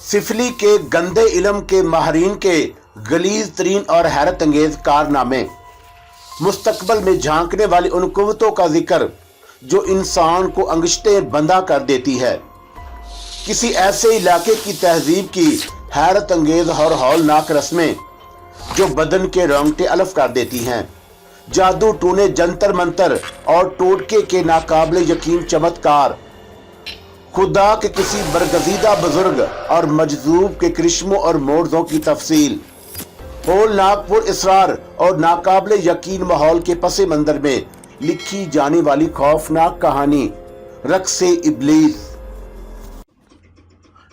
सिफली के गंदे इल्म के माहरीन के गलीज तरीन और हैरत अंगेज कारनामे, मुस्तकबल में झांकने वाली उन कुव्वतों का जिक्र जो इंसान को अंगश्तें बंधा कर देती है, किसी ऐसे इलाके की तहजीब की हैरत अंगेज और हौलनाक रस्में जो बदन के रोंगटे अलफ कर देती हैं, जादू टूने जंतर मंतर और टोटके के नाकाबिले यकीन चमत्कार, खुदा के किसी बरगजीदा बुजुर्ग और मजजूब के करिश्मों और मोर्जों की तफसील, होलनाक पुर इसरार और नाकाबिले यकीन माहौल के पसे मंजर में लिखी जाने वाली खौफनाक कहानी रक्से इब्लीस।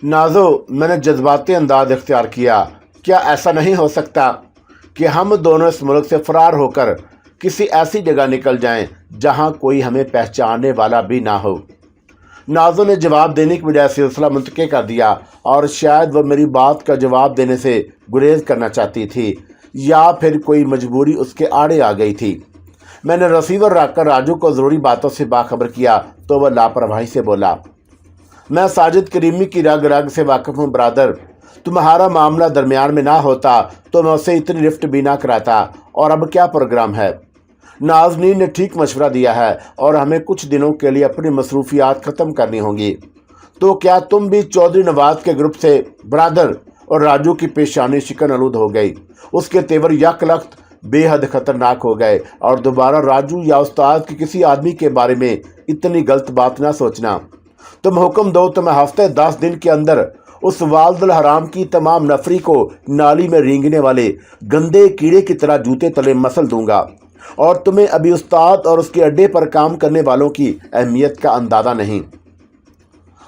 नाजो, मैंने जज्बाती अंदाज इख्तियार किया। क्या ऐसा नहीं हो सकता कि हम दोनों इस मुल्क से फरार होकर किसी ऐसी जगह निकल जाएं जहां कोई हमें पहचानने वाला भी ना हो? नाजो ने जवाब देने की बजाय सिलसिला मुंतके कर दिया, और शायद वह मेरी बात का जवाब देने से गुरेज करना चाहती थी या फिर कोई मजबूरी उसके आड़े आ गई थी। मैंने रिसीवर रखकर राजू को ज़रूरी बातों से बाखबर किया तो वह लापरवाही से बोला, मैं साजिद करीमी की रग रग से वाकिफ़ हूँ ब्रादर। तुम्हारा मामला दरमियान में ना होता तो मैं उसे इतनी लिफ्ट भी ना कराता। और अब क्या प्रोग्राम है? नाज़नीन ने ठीक मशवरा दिया है और हमें कुछ दिनों के लिए अपनी मसरूफियात ख़त्म करनी होंगी। तो क्या तुम भी चौधरी नवाज के ग्रुप से? ब्रादर। और राजू की पेशानी शिकन आलूद हो गई। उसके तेवर यकलख्त बेहद ख़तरनाक हो गए। और दोबारा राजू या उस्ताद के किसी आदमी के बारे में इतनी गलत बात ना सोचना। तुम हुक्म दो तो मैं हफ्ते 10 दिन के अंदर उस वालदुल हराम की तमाम नफरी को नाली में रेंगने वाले गंदे कीड़े की तरह जूते तले मसल दूंगा। और तुम्हें अभी उस्ताद और उसके अड्डे पर काम करने वालों की अहमियत का अंदाज़ा नहीं।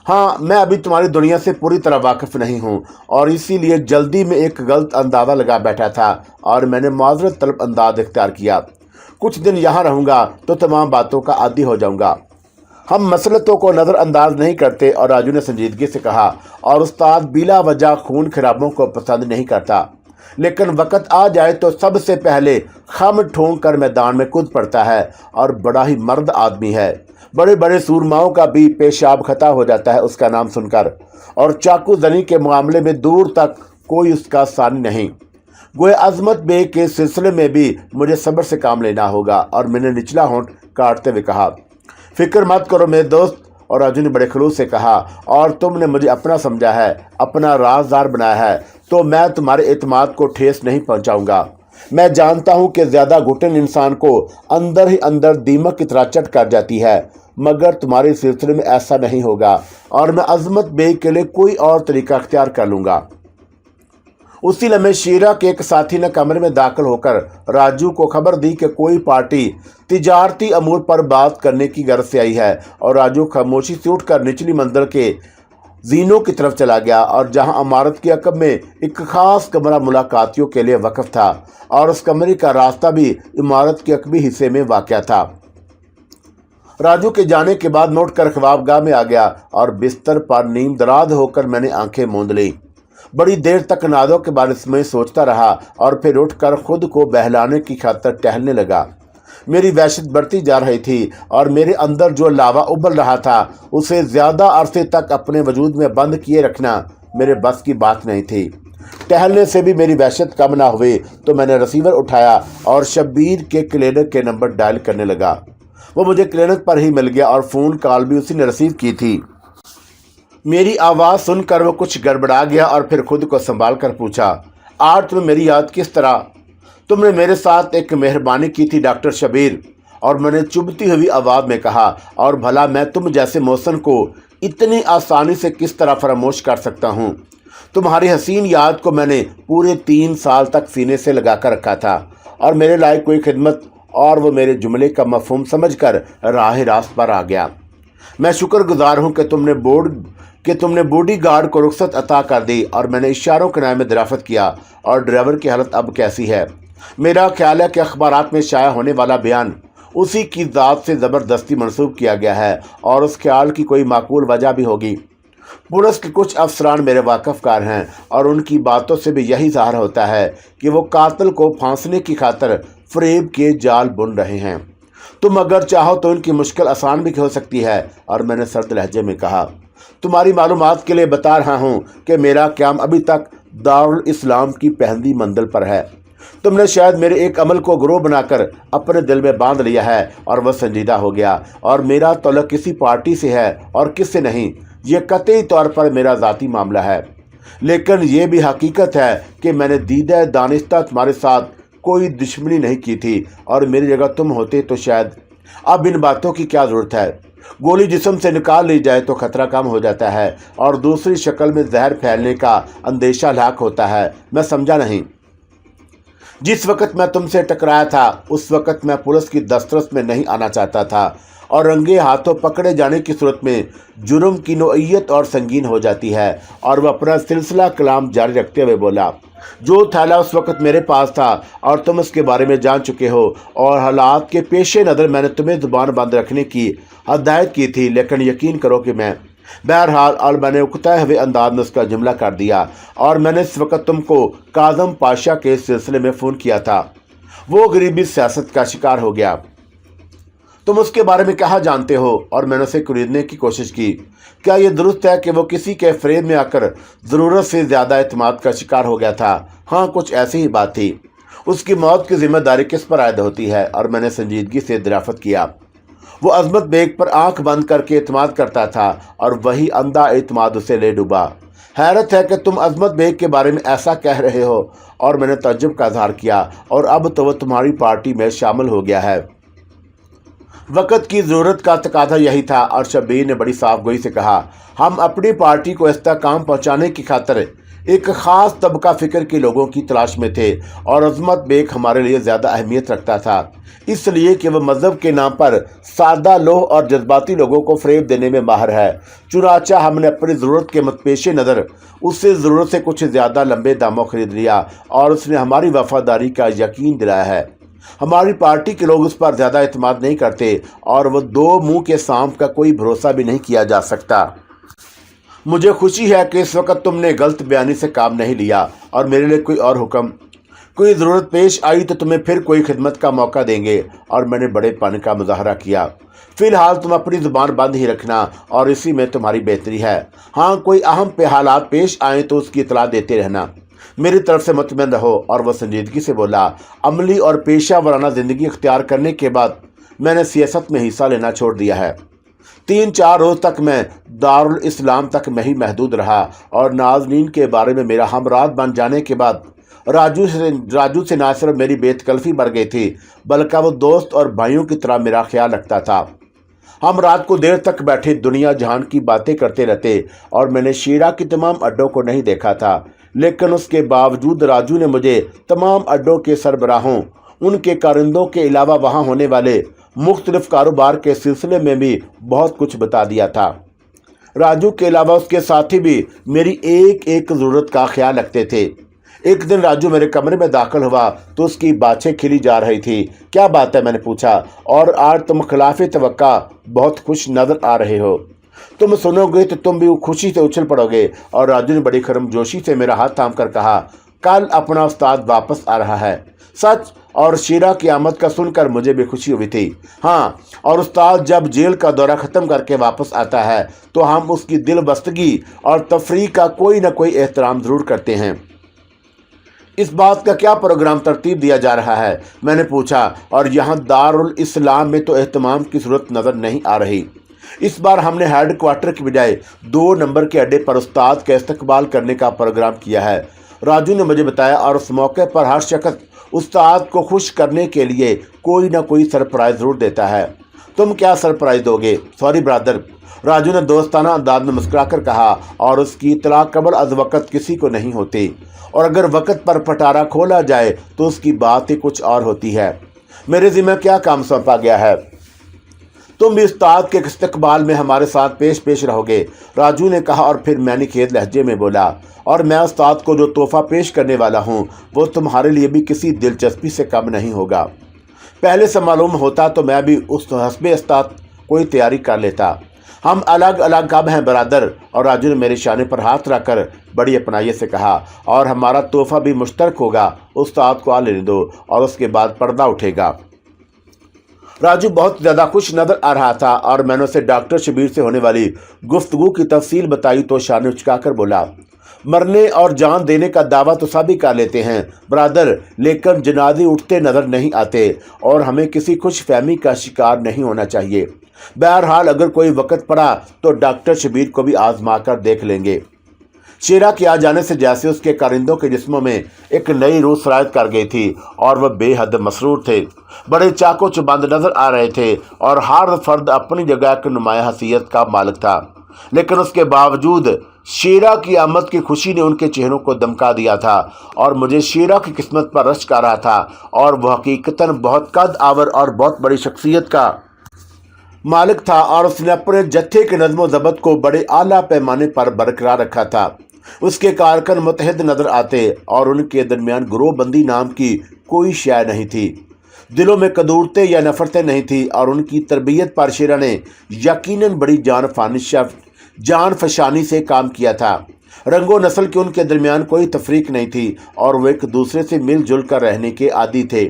हाँ, मैं अभी तुम्हारी दुनिया से पूरी तरह वाकिफ़ नहीं हूँ और इसीलिए जल्दी में एक गलत अंदाज़ा लगा बैठा था और मैंने माजरत तलब अंदाज इख्तियार किया। कुछ दिन यहाँ रहूँगा तो तमाम बातों का आदी हो जाऊँगा। हम मसलतों को नज़रअंदाज नहीं करते। और राजू ने संजीदगी से कहा, और उस्ताद बिला वजह खून खराबों को पसंद नहीं करता, लेकिन वक़्त आ जाए तो सबसे पहले खम ठोंक कर मैदान में कूद पड़ता है और बड़ा ही मर्द आदमी है। बड़े बड़े सूरमाओं का भी पेशाब खता हो जाता है उसका नाम सुनकर। और चाकू जनी के मामले में दूर तक कोई उसका सानी नहीं। गोए अजमत बे के सिलसिले में भी मुझे सब्र से काम लेना होगा। और मैंने निचला होंठ काटते हुए कहा, फिक्र मत करो मेरे दोस्त। और राजू ने बड़े खलूस से कहा, और तुमने मुझे अपना समझा है, अपना राजदार बनाया है, तो मैं तुम्हारे एतमाद को ठेस नहीं पहुंचाऊंगा। मैं जानता हूं कि ज़्यादा घुटन इंसान को अंदर ही अंदर दीमक की तरह चट कर जाती है, मगर तुम्हारे सिलसिले में ऐसा नहीं होगा और मैं अजमत बे के लिए कोई और तरीका अख्तियार कर लूँगा। उसी लम्हे शीरा के एक साथी ने कमरे में दाखिल होकर राजू को खबर दी कि कोई पार्टी तिजारती अमूर पर बात करने की गर्ज से आई है। और राजू खामोशी से उठकर निचली मंजिल के जीनों की तरफ चला गया, और जहां इमारत के अकब में एक खास कमरा मुलाकातियों के लिए वक़्फ़ था और उस कमरे का रास्ता भी इमारत के अकबी हिस्से में वाक़या था। राजू के जाने के बाद मैं उठकर ख्वाबगाह में आ गया और बिस्तर पर नींद दराज होकर मैंने आंखें मूंद ली। बड़ी देर तक नादों के बारे में सोचता रहा और फिर उठकर खुद को बहलाने की खातिर टहलने लगा। मेरी वहशत बढ़ती जा रही थी और मेरे अंदर जो लावा उबल रहा था उसे ज़्यादा अरसे तक अपने वजूद में बंद किए रखना मेरे बस की बात नहीं थी। टहलने से भी मेरी वहशत कम ना हुई तो मैंने रिसीवर उठाया और शब्बीर के क्लिनिक के नंबर डायल करने लगा। वो मुझे क्लिनिक पर ही मिल गया और फ़ोन कॉल भी उसी ने रिसीव की थी। मेरी आवाज़ सुनकर वो कुछ गड़बड़ा गया और फिर खुद को संभाल कर पूछा, आज तुम्हें मेरी याद किस तरह? तुमने मेरे साथ एक मेहरबानी की थी डॉक्टर शबीर। और मैंने चुभती हुई आवाज़ में कहा, और भला मैं तुम जैसे मौसन को इतनी आसानी से किस तरह फरामोश कर सकता हूँ? तुम्हारी हसीन याद को मैंने पूरे 3 साल तक सीने से लगा कर रखा था और मेरे लायक कोई खिदमत। और वो मेरे जुमले का मफहूम समझकर राह रास्त पर आ गया। मैं शुक्रगुजार हूँ कि तुमने बॉडी गार्ड को रुख्सत अता कर दी। और मैंने इशारों के नाम में दराफत किया, और ड्राइवर की हालत अब कैसी है? मेरा ख्याल है कि अखबारात में शाया होने वाला बयान उसी की ज़ात से ज़बरदस्ती मंसूब किया गया है और उस ख्याल की कोई माकूल वजह भी होगी। पुलिस के कुछ अफसरान मेरे वाकफकार हैं और उनकी बातों से भी यही ज़ाहिर होता है कि वो कातिल को फांसने की खातिर फ़रेब के जाल बुन रहे हैं। तुम अगर चाहो तो इनकी मुश्किल आसान भी हो सकती है। और मैंने सर्द लहजे में कहा, तुम्हारी मालूमात के लिए बता रहा हूँ कि मेरा क़याम अभी तक दारुल इस्लाम की पहली मंजिल पर है। तुमने शायद मेरे एक अमल को गिरोह बनाकर अपने दिल में बांध लिया है और वह संजीदा हो गया, और मेरा तल्लुक किसी पार्टी से है और किससे नहीं, ये कतई तौर पर मेरा ज़ाती मामला है। लेकिन ये भी हकीकत है कि मैंने दीदा दानिस्ता तुम्हारे साथ कोई दुश्मनी नहीं की थी, और मेरी जगह तुम होते तो शायद। अब इन बातों की क्या ज़रूरत है? गोली जिस्म से निकाल ली जाए तो खतरा कम हो जाता है और दूसरी शक्ल में जहर फैलने का अंदेशा लाक होता है। मैं समझा नहीं। जिस वक़्त मैं तुमसे टकराया था उस वक़्त मैं पुलिस की दस्तरस में नहीं आना चाहता था, और रंगे हाथों पकड़े जाने की सूरत में जुर्म की नौइयत और संगीन हो जाती है। और वह अपना सिलसिला कलाम जारी रखते हुए बोला, जो थैला उस वक़्त मेरे पास था और तुम उसके बारे में जान चुके हो, और हालात के पेश नज़र मैंने तुम्हें ज़ुबान बंद रखने की हदायत की थी, लेकिन यकीन करो कि मैं बहरहाल और मैंने उकताए हुए अंदाज में उसका जुमला कर दिया। और मैंने इस वक्त तुमको काज़म पाशा के सिलसिले में फ़ोन किया था। वो गरीबी सियासत का शिकार हो गया। तुम उसके बारे में क्या जानते हो? और मैंने उसे खरीदने की कोशिश की। क्या ये दुरुस्त है कि वो किसी के फ़रेब में आकर ज़रूरत से ज़्यादा एतमाद का शिकार हो गया था? हाँ, कुछ ऐसी ही बात थी। उसकी मौत की जिम्मेदारी किस पर आयद होती है? और मैंने संजीदगी से दराफत किया। वो अजमत बेग पर आंख बंद करके एतमाद करता था, और वही अंधा एतमाद उसे ले डूबा। हैरत है कि तुम अजमत बेग के बारे में ऐसा कह रहे हो। और मैंने तअज्जुब का इज़हार किया। और अब तो वह तुम्हारी पार्टी में शामिल हो गया है। वक़्त की ज़रूरत का तकाज़ा यही था। और शब्बीर ने बड़ी साफ गोई से कहा, हम अपनी पार्टी को इस्तेहकाम पहुँचाने की खातिर एक ख़ास तबका फ़िक्र के लोगों की तलाश में थे, और अजमत बेग हमारे लिए ज़्यादा अहमियत रखता था, इसलिए कि वह मज़हब के नाम पर सादा लोह और जज्बाती लोगों को फ़रेब देने में माहिर है। चुनाचा हमने अपनी ज़रूरत के मतपेश नज़र उससे ज़रूरत से कुछ ज़्यादा लंबे दामों ख़रीद लिया, और उसने हमारी वफ़ादारी का यकीन दिलाया है। हमारी पार्टी के लोग उस पर ज़्यादा एतमाद नहीं करते, और वह दो मुँह के सांप का कोई भरोसा भी नहीं किया जा सकता। मुझे खुशी है कि इस वक्त तुमने गलत बयानी से काम नहीं लिया, और मेरे लिए कोई और हुक्म, कोई ज़रूरत पेश आई तो तुम्हें फिर कोई खिदमत का मौका देंगे। और मैंने बड़ेपन का मुजाहरा किया। फ़िलहाल तुम अपनी ज़ुबान बंद ही रखना, और इसी में तुम्हारी बेहतरी है। हाँ, कोई अहम हालात पेश आए तो उसकी इतला देते रहना। मेरी तरफ से मुतमईन रहो। और वह संजीदगी से बोला, अमली और पेशा वराना ज़िंदगी इख्तियार करने के बाद मैंने सियासत में हिस्सा लेना छोड़ दिया है। 3-4 रोज़ तक मैं दारुल इस्लाम तक में ही महदूद रहा, और नाज़नीन के बारे में मेरा हमराद बन जाने के बाद राजू से ना सिर्फ मेरी बेतकल्फ़ी बढ़ गई थी, बल्कि वो दोस्त और भाइयों की तरह मेरा ख्याल रखता था। हम रात को देर तक बैठे दुनिया जहान की बातें करते रहते, और मैंने शीरा की तमाम अड्डों को नहीं देखा था, लेकिन उसके बावजूद राजू ने मुझे तमाम अड्डों के सरबराहों, उनके कारिंदों के अलावा वहाँ होने वाले मुख्तलिफ कारोबार के सिलसिले में भी बहुत कुछ बता दिया था। राजू के अलावा उसके साथी भी मेरी एक एक ज़रूरत का ख्याल रखते थे। एक दिन राजू मेरे कमरे में दाखिल हुआ तो उसकी बाछें खिली जा रही थी। क्या बात है? मैंने पूछा। और आज तुम खिलाफ तवक्का बहुत खुश नज़र आ रहे हो। तुम सुनोगे तो तुम भी खुशी से उछल पड़ोगे। और राजू ने बड़ी गर्मजोशी से मेरा हाथ थाम कर कहा, कल अपना उस्ताद वापस आ रहा है। सच? और शीरा की आमद का सुनकर मुझे भी खुशी हुई थी। हाँ, और उस्ताद जब जेल का दौरा ख़त्म करके वापस आता है तो हम उसकी दिलबस्तगी और तफरीह का कोई ना कोई एहतराम ज़रूर करते हैं। इस बात का क्या प्रोग्राम तरतीब दिया जा रहा है? मैंने पूछा। और यहाँ दारुल इस्लाम में तो एहतमाम की ज़रूरत नज़र नहीं आ रही। इस बार हमने हेड क्वार्टर की बजाय 2 नंबर के अड्डे पर उस्ताद का इस्तकबाल करने का प्रोग्राम किया है, राजू ने मुझे बताया। और उस मौके पर हर शख्स उस्ताद को खुश करने के लिए कोई ना कोई सरप्राइज़ ज़रूर देता है। तुम क्या सरप्राइज़ दोगे? सॉरी ब्रदर, राजू ने दोस्ताना अंदाज में मुस्कुराकर कहा। और उसकी इतला कबल अज़ वक़्त किसी को नहीं होती, और अगर वक़्त पर पटारा खोला जाए तो उसकी बात ही कुछ और होती है। मेरे ज़िम्मे क्या काम सौंपा गया है? तुम भी उस्ताद के इस्तकबाल में हमारे साथ पेश रहोगे, राजू ने कहा। और फिर मैंने खेद लहजे में बोला, और मैं उस्ताद को जो तोहफ़ा पेश करने वाला हूँ वो तुम्हारे लिए भी किसी दिलचस्पी से कम नहीं होगा। पहले से मालूम होता तो मैं भी उस हस्बे उस्ताद कोई तैयारी कर लेता। हम अलग अलग कब हैं बरादर? और राजू ने मेरे शाने पर हाथ रखकर बड़ी अपनाइयत से कहा। और हमारा तोहफ़ा भी मुश्तरक होगा। उस्ताद को आ लेने दो और उसके बाद पर्दा उठेगा। राजू बहुत ज़्यादा खुश नजर आ रहा था और मैंने उसे डॉक्टर शबीर से होने वाली गुफ्तगू की तफसील बताई तो शान उचकाकर बोला, मरने और जान देने का दावा तो सभी कर लेते हैं ब्रदर, लेकिन जनाजे उठते नजर नहीं आते और हमें किसी खुश फहमी का शिकार नहीं होना चाहिए। बहरहाल अगर कोई वक्त पड़ा तो डॉक्टर शबीर को भी आजमा कर देख लेंगे। शेरा के आ जाने से जैसे उसके कारिंदों के जिस्मों में एक नई रूह सरायत कर गई थी और वह बेहद मसरूर थे, बड़े चाको चुबंद नजर आ रहे थे और हर फर्द अपनी जगह एक नुमाया हसीयत का मालिक था। लेकिन उसके बावजूद शेरा की आमद की खुशी ने उनके चेहरों को दमका दिया था और मुझे शेरा की किस्मत पर रश्क आ रहा था और वह हकीकतन बहुत कद आवर और बहुत बड़ी शख्सियत का मालिक था और उसने अपने जत्थे के नज़्मो ज़ब्त को बड़े आला पैमाने पर बरकरार रखा था। उसके कारकुन मुतहद नजर आते और उनके दरमियान ग्रोहबंदी नाम की कोई शय नहीं थी। दिलों में कदूरतें या नफरतें नहीं थी और उनकी तरबियत पर शेरा ने यकीनन बड़ी जान फशानी से काम किया था। रंगो नस्ल के उनके दरमियान कोई तफरीक नहीं थी और वो एक दूसरे से मिलजुल कर रहने के आदी थे।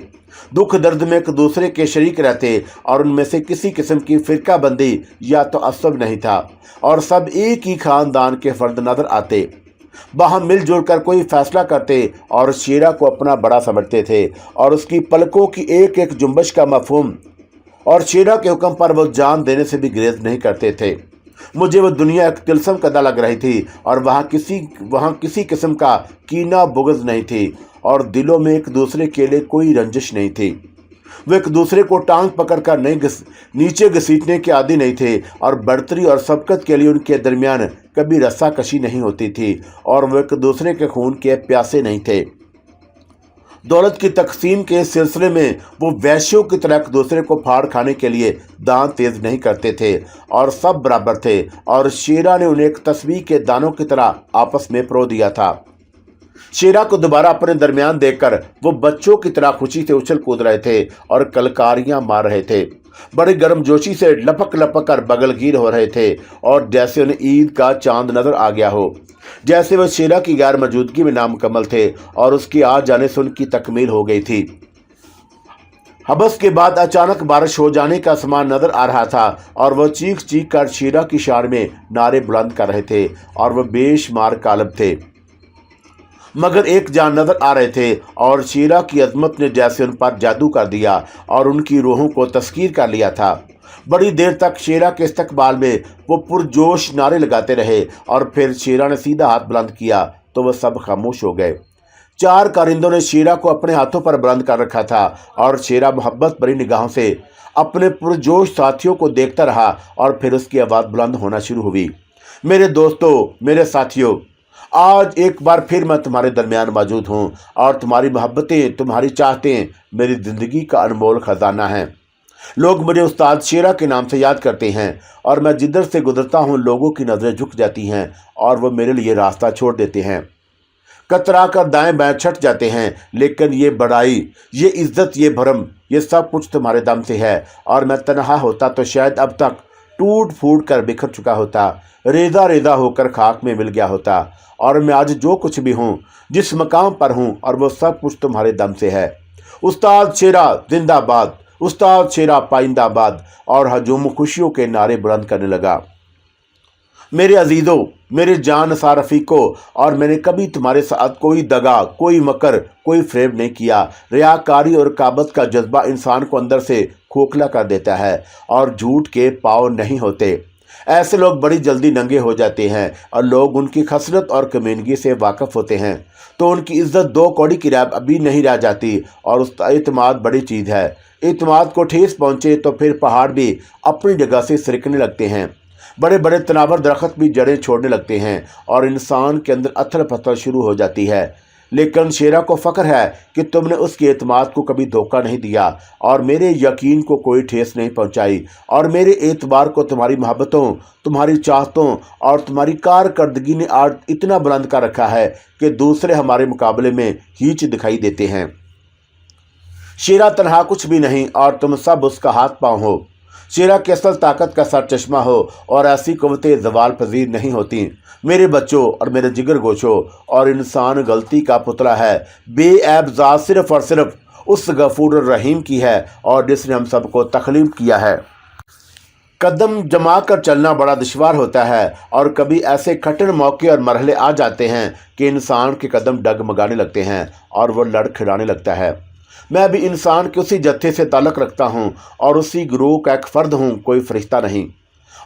दुख दर्द में एक दूसरे के शरीक रहते और उनमें से किसी किस्म की फिरका बंदी या तो असब नहीं था और सब एक ही खानदान के फर्द नजर आते। वहाँ मिलजुल कर कोई फैसला करते और शेरा को अपना बड़ा समझते थे और उसकी पलकों की एक एक जुम्बश का मफहूम और शेरा के हुक्म पर वो जान देने से भी ग्रेज नहीं करते थे। मुझे वो दुनिया एक तिलस्म कदा लग रही थी और वहाँ किसी किस्म का कीना बुग़्ज़ नहीं थी और दिलों में एक दूसरे के लिए कोई रंजिश नहीं थी। वे एक दूसरे को टांग पकड़कर नीचे घसीटने के आदी नहीं थे और बढ़तरी और सबकत के लिए उनके दरमियान कभी रस्साकशी नहीं होती थी और वे एक दूसरे के खून के प्यासे नहीं थे। दौलत की तकसीम के सिलसिले में वो वैश्यों की तरह एक दूसरे को फाड़ खाने के लिए दांत तेज नहीं करते थे और सब बराबर थे और शेरा ने उन्हें एक तस्बीह के दानों की तरह आपस में परो दिया था। शेरा को दोबारा अपने दरमियान देखकर वो बच्चों की तरह खुशी से उछल कूद रहे थे और कलकारियां मार रहे थे, बड़ी गर्मजोशी से लपक लपक कर बगलगीर हो रहे थे और जैसे उन्हें ईद का चांद नजर आ गया हो। जैसे वह शेरा की गैर मौजूदगी में नामुकम्मल थे और उसके आ जाने से उनकी तकमील हो गई थी। हबस के बाद अचानक बारिश हो जाने का समान नजर आ रहा था और वह चीख चीख कर शेरा की शान में नारे बुलंद कर रहे थे और वह बेशुमार कालब थे मगर एक जान नजर आ रहे थे और शेरा की अजमत ने जैसे उन पर जादू कर दिया और उनकी रूहों को तस्कीर कर लिया था। बड़ी देर तक शेरा के इस्तकबाल में वो पुरजोश नारे लगाते रहे और फिर शेरा ने सीधा हाथ बुलंद किया तो वह सब खामोश हो गए। चार कारिंदों ने शेरा को अपने हाथों पर बुलंद कर रखा था और शेरा मोहब्बत भरी निगाहों से अपने पुरजोश साथियों को देखता रहा और फिर उसकी आवाज़ बुलंद होना शुरू हुई, मेरे दोस्तों, मेरे साथियों, आज एक बार फिर मैं तुम्हारे दरमियान मौजूद हूँ और तुम्हारी मोहब्बतें, तुम्हारी चाहतें मेरी ज़िंदगी का अनमोल ख़जाना हैं। लोग मुझे उस्ताद शेरा के नाम से याद करते हैं और मैं जिधर से गुजरता हूँ लोगों की नज़रें झुक जाती हैं और वो मेरे लिए रास्ता छोड़ देते हैं, कतरा कर दाएं बाएं छट जाते हैं। लेकिन ये बड़ाई, ये इज्जत, ये भरम, ये सब कुछ तुम्हारे दम से है और मैं तनहा होता तो शायद अब तक टूट फूट कर बिखर चुका होता, रेजा रेजा होकर खाक में मिल गया होता। और मैं आज जो कुछ भी हूँ, जिस मकाम पर हूँ, और वो सब कुछ तुम्हारे दम से है। उस्ताद शेरा जिंदाबाद, उस्ताद शेरा पाइंदाबाद। और हजूम खुशियों के नारे बुलंद करने लगा। मेरे अजीज़ों, मेरे जान सारफीकों, और मैंने कभी तुम्हारे साथ कोई दगा, कोई मकर, कोई फ्रेब नहीं किया। रियाकारी और काबत का जज्बा इंसान को अंदर से खोखला कर देता है और झूठ के पाँव नहीं होते। ऐसे लोग बड़ी जल्दी नंगे हो जाते हैं और लोग उनकी खसरत और कमीनगी से वाकिफ़ होते हैं तो उनकी इज्जत दो कौड़ी की रैब अभी नहीं रह जाती। और उसका एतमाद बड़ी चीज़ है। एतमाद को ठेस पहुँचे तो फिर पहाड़ भी अपनी जगह से सरकने लगते हैं, बड़े बड़े तनावर दरख्त भी जड़ें छोड़ने लगते हैं और इंसान के अंदर अथल पथल शुरू हो जाती है। लेकिन शेरा को फ़ख्र है कि तुमने उसके एतमाद को कभी धोखा नहीं दिया और मेरे यकीन को कोई ठेस नहीं पहुंचाई और मेरे एतबार को तुम्हारी मोहब्बतों, तुम्हारी चाहतों और तुम्हारी कारकर्दगी ने आज इतना बुलंद कर रखा है कि दूसरे हमारे मुकाबले में हीच दिखाई देते हैं। शेरा तनहा कुछ भी नहीं और तुम सब उसका हाथ पाँव हो। शेरा की असल ताकत का सर चश्मा हो और ऐसी क़ुव्वतें ज़वाल पजीर नहीं होती। मेरे बच्चों और मेरे जिगर गोशों, और इंसान गलती का पुतला है, बेऐब ज़ात सिर्फ़ और सिर्फ उस गफूर रहीम की है और जिसने हम सबको तख्लीक किया है। कदम जमा कर चलना बड़ा दुश्वार होता है और कभी ऐसे कठिन मौके और मरहले आ जाते हैं कि इंसान के कदम डगमगाने लगते हैं और वो लड़खड़ाने लगता है। मैं भी इंसान के उसी जत्थे से ताल्लुक़ रखता हूँ और उसी गिरोह का एक फ़र्द हूँ, कोई फरिश्ता नहीं।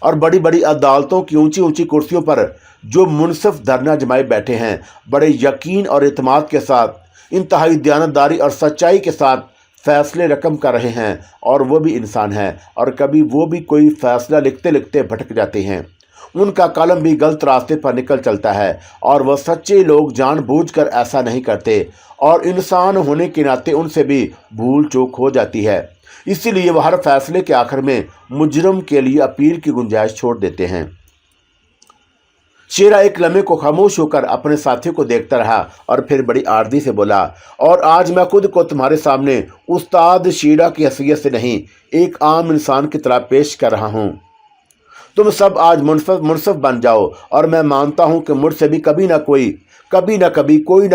और बड़ी बड़ी अदालतों की ऊंची ऊंची कुर्सियों पर जो मुनसिफ धरना जमाए बैठे हैं, बड़े यकीन और इत्मीनान के साथ, इंतहाई दयानतदारी और सच्चाई के साथ फैसले रकम कर रहे हैं, और वो भी इंसान हैं और कभी वो भी कोई फैसला लिखते लिखते भटक जाते हैं। उनका कलम भी गलत रास्ते पर निकल चलता है और वह सच्चे लोग जानबूझकर ऐसा नहीं करते, और इंसान होने के नाते उनसे भी भूल चूक हो जाती है। इसीलिए वह हर फैसले के आखिर में मुजरम के लिए अपील की गुंजाइश छोड़ देते हैं। शेरा एक लम्हे को खामोश होकर अपने साथी को देखता रहा और फिर बड़ी आर्दी से बोला, और आज मैं खुद को तुम्हारे सामने उस्ताद शेरा की हैसियत से नहीं, एक आम इंसान की तरह पेश कर रहा हूँ। तुम सब आज मुनसिफ बन जाओ, और मैं मानता हूँ कि मुझसे भी कभी ना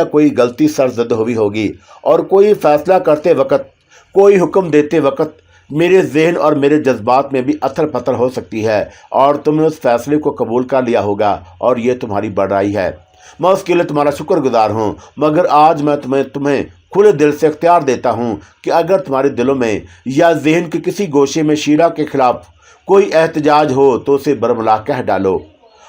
कोई गलती सरजद हुई होगी, और कोई फैसला करते वक्त, कोई हुक्म देते वक्त मेरे जहन और मेरे जज्बात में भी अथर पथर हो सकती है, और तुमने उस फैसले को कबूल कर लिया होगा, और ये तुम्हारी बड़ाई है। मैं उसके लिए तुम्हारा शुक्रगुजार हूँ, मगर आज मैं तुम्हें खुले दिल से इख्तियार देता हूँ कि अगर तुम्हारे दिलों में या जहन के किसी गोशे में शेरा के खिलाफ कोई एहतजाज हो तो उसे बरमला कह डालो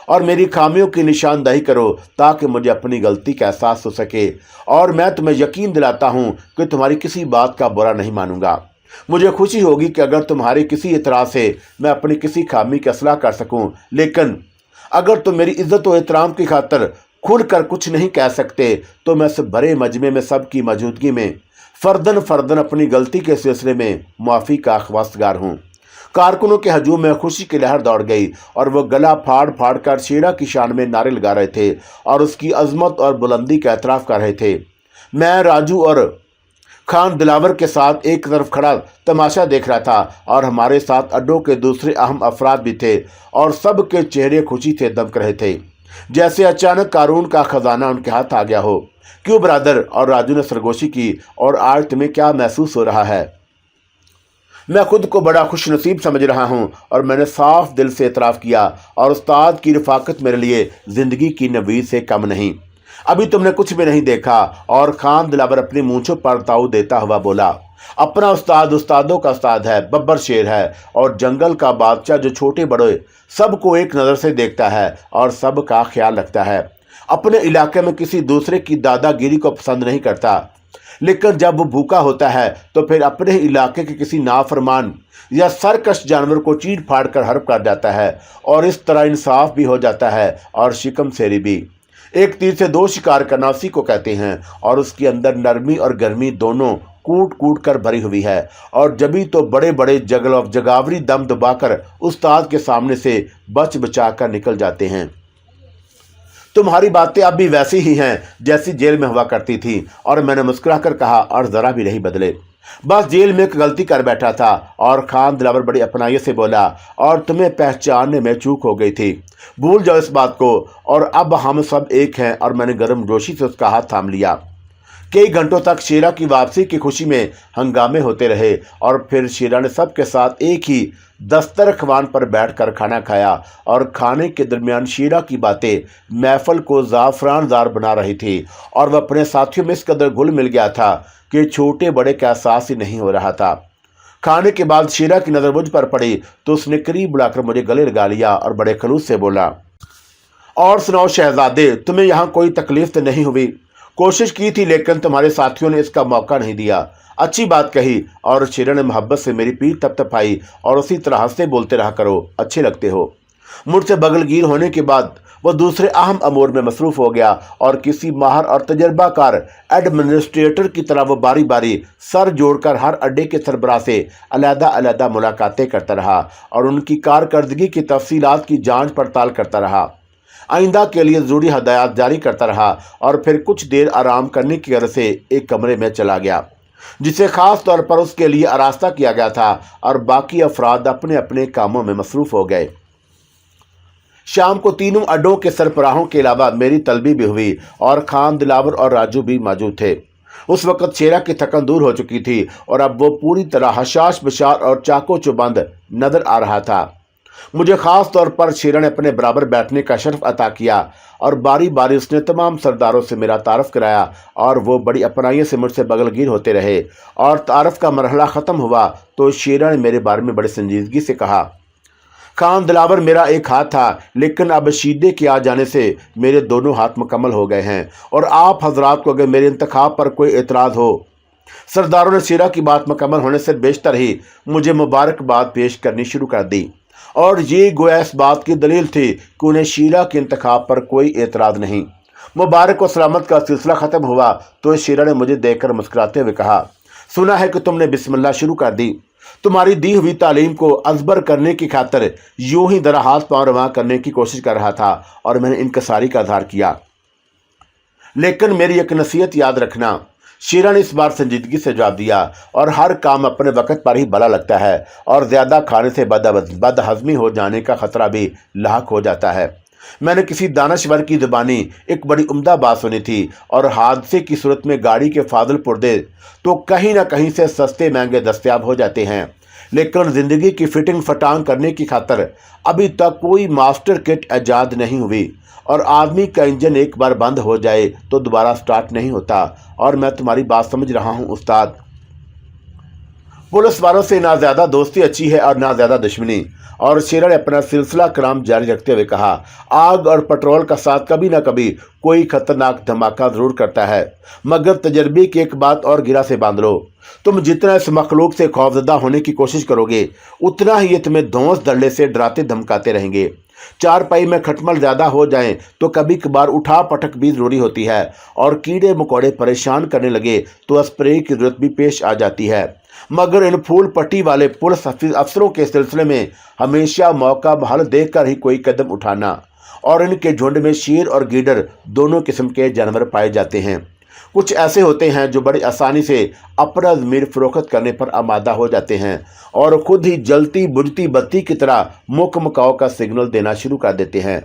और मेरी खामियों की निशानदही करो, ताकि मुझे अपनी गलती का एहसास हो सके, और मैं तुम्हें यकीन दिलाता हूँ कि तुम्हारी किसी बात का बुरा नहीं मानूंगा। मुझे खुशी होगी कि अगर तुम्हारे किसी इतराज़ से मैं अपनी किसी खामी की असलाह कर सकूं, लेकिन अगर तुम मेरी इज्जत और एहतराम की खातिर खुल कर कुछ नहीं कह सकते तो मैं इस बड़े मजमे में सबकी मौजूदगी में फर्दन अपनी गलती के सिलसिले में माफ़ी का ख्वास्तगार हूँ। कारकुनों के हजूम में खुशी की लहर दौड़ गई और वो गला फाड़ फाड़ कर शेरा की शान में नारे लगा रहे थे और उसकी अजमत और बुलंदी का एतराफ़ कर रहे थे। मैं राजू और खान दिलावर के साथ एक तरफ खड़ा तमाशा देख रहा था, और हमारे साथ अड्डों के दूसरे अहम अफराद भी थे, और सब के चेहरे खुशी से दमक रहे थे, जैसे अचानक कारून का खजाना उनके हाथ आ गया हो। क्यों ब्रदर? और राजू ने सरगोशी की, और आज तुम्हें क्या महसूस हो रहा है? मैं खुद को बड़ा खुश नसीब समझ रहा हूँ, और मैंने साफ दिल से एतराफ़ किया, और उस्ताद की रफ़ाकत मेरे लिए ज़िंदगी की नवीद से कम नहीं। अभी तुमने कुछ भी नहीं देखा। और खान दिलावर अपनी मूंछों पर ताऊ देता हुआ बोला, अपना उस्ताद उस्तादों का उस्ताद है, बब्बर शेर है, और जंगल का बादशाह जो छोटे बड़े सबको एक नज़र से देखता है और सब का ख्याल रखता है। अपने इलाके में किसी दूसरे की दादागिरी को पसंद नहीं करता, लेकिन जब वो भूखा होता है तो फिर अपने इलाके के किसी नाफरमान या सरकश जानवर को चीर फाड़ कर हड़प कर जाता है, और इस तरह इंसाफ भी हो जाता है और शिकम सेरी भी। एक तीर से दो शिकार करना उसी को कहते हैं, और उसके अंदर नरमी और गर्मी दोनों कूट कूट कर भरी हुई है, और जभी तो बड़े बड़े जगावरी दम दबाकर उस्ताद के सामने से बच बचा कर निकल जाते हैं। तुम्हारी बातें अब भी वैसी ही हैं जैसी जेल में हुआ करती थी। और मैंने मुस्कुराकर कहा, और ज़रा भी नहीं बदले, बस जेल में एक गलती कर बैठा था। और खान दिलावर बड़ी अपनाइयत से बोला, और तुम्हें पहचानने में चूक हो गई थी, भूल जाओ इस बात को, और अब हम सब एक हैं। और मैंने गर्म जोशी से उसका हाथ थाम लिया। कई घंटों तक शेरा की वापसी की खुशी में हंगामे होते रहे, और फिर शेरा ने सबके साथ एक ही दस्तरख्वान पर बैठकर खाना खाया, और खाने के दरमियान शेरा की बातें महफल को ज़ाफ़रानदार बना रही थी, और वह अपने साथियों में इस कदर घुल मिल गया था कि छोटे बड़े का एहसास ही नहीं हो रहा था। खाने के बाद शेरा की नज़र मुझ पर पड़ी तो उसने करीब बुलाकर मुझे गले लगा लिया और बड़े खलूस से बोला, और सुनाओ शहजादे, तुम्हें यहाँ कोई तकलीफ तो नहीं हुई? कोशिश की थी लेकिन तुम्हारे साथियों ने इसका मौका नहीं दिया। अच्छी बात कही। और शेरा ने मोहब्बत से मेरी पीठ थपथपाई, और उसी तरह हंसते बोलते रहा करो, अच्छे लगते हो। मुझसे बगलगीर होने के बाद वह दूसरे अहम अमूर में मसरूफ़ हो गया, और किसी माहर और तजर्बाकार एडमिनिस्ट्रेटर की तरह वो बारी बारी सर जोड़कर हर अड्डे के सरबराह से अलग-अलग मुलाकातें करता रहा, और उनकी कारकर्दगी की तफसीलात की जांच पड़ताल करता रहा। आइंदा के लिए ज़रूरी हदायत जारी करता रहा, और फिर कुछ देर आराम करने की गर्ज से एक कमरे में चला गया, जिसे ख़ास तौर पर उसके लिए आरास्ता किया गया था, और बाकी अफराद अपने अपने कामों में मसरूफ़ हो गए। शाम को तीनों अड्डों के सरबराहों के अलावा मेरी तलबी भी हुई, और खान दिलावर और राजू भी मौजूद थे। उस वक्त शेरा की थकन दूर हो चुकी थी और अब वो पूरी तरह हशाश बशार और चाको चुबंद नजर आ रहा था। मुझे खास तौर पर शेरा ने अपने बराबर बैठने का शर्फ अता किया और बारी बारी उसने तमाम सरदारों से मेरा तारफ़ कराया और वो बड़ी अपनाइयों से मुझसे बगलगीर होते रहे। और तारफ़ का मरहला ख़त्म हुआ तो शेरा ने मेरे बारे में बड़ी संजीदगी से कहा, खान दिलावर मेरा एक हाथ था, लेकिन अब शीदे के आ जाने से मेरे दोनों हाथ मुकम्मल हो गए हैं और आप हजरात को अगर मेरे इंतखाब पर कोई एतराज़ हो। सरदारों ने शेरा की बात मुकम्मल होने से बेशतर ही मुझे मुबारकबाद पेश करनी शुरू कर दी और ये गोया इस बात की दलील थी कि उन्हें शीरा के इंतखाब पर कोई एतराज़ नहीं। मुबारक और सलामत का सिलसिला ख़त्म हुआ तो शीरा ने मुझे देखकर मुस्कुराते हुए कहा, सुना है कि तुमने बिस्मिल्लाह शुरू कर दी। तुम्हारी दी हुई तालीम को अजबर करने की खातिर यूं ही दरा हाथ पांव रवां करने की कोशिश कर रहा था और मैंने इनकसारी का इजहार किया। लेकिन मेरी एक नसीहत याद रखना। शेरा ने इस बार संजीदगी से जवाब दिया, और हर काम अपने वक्त पर ही भला लगता है और ज़्यादा खाने से बदहज़मी हो जाने का ख़तरा भी लाक हो जाता है। मैंने किसी दानश्वर की ज़ुबानी एक बड़ी उम्दा बात सुनी थी, और हादसे की सूरत में गाड़ी के फाजल पुर्दे तो कहीं ना कहीं से सस्ते महंगे दस्तयाब हो जाते हैं, लेकिन ज़िंदगी की फिटिंग फटांग करने की खातर अभी तक कोई मास्टर किट ईजाद नहीं हुई। और आदमी का इंजन एक बार बंद हो जाए तो दोबारा स्टार्ट नहीं होता। और मैं तुम्हारी बात समझ रहा हूँ उस्ताद। पुलिस वालों से ना ज़्यादा दोस्ती अच्छी है और ना ज़्यादा दुश्मनी। और शेरा ने अपना सिलसिला कराम जारी रखते हुए कहा, आग और पेट्रोल का साथ कभी ना कभी कोई खतरनाक धमाका ज़रूर करता है, मगर तजर्बे की एक बात और गिरा से बांध लो। तुम जितना इस मखलूक से खौफजदा होने की कोशिश करोगे, उतना ही ये तुम्हें धौंस धड़ल्ले से डराते धमकाते रहेंगे। चार पाई में खटमल ज़्यादा हो जाएं तो कभी कभार उठा पटक भी ज़रूरी होती है, और कीड़े मकोड़े परेशान करने लगे तो स्प्रे की ज़रूरत भी पेश आ जाती है। मगर इन फूल पट्टी वाले पुलिस अफसरों के सिलसिले में हमेशा मौका महल देखकर ही कोई कदम उठाना। और इनके झुंड में शेर और गीदड़ दोनों किस्म के जानवर पाए जाते हैं। कुछ ऐसे होते हैं जो बड़ी आसानी से अपना ज़मीर फ़रोख्त करने पर आमादा हो जाते हैं और ख़ुद ही जलती बुझती बत्ती की तरह मुक मकाओ का सिग्नल देना शुरू कर देते हैं।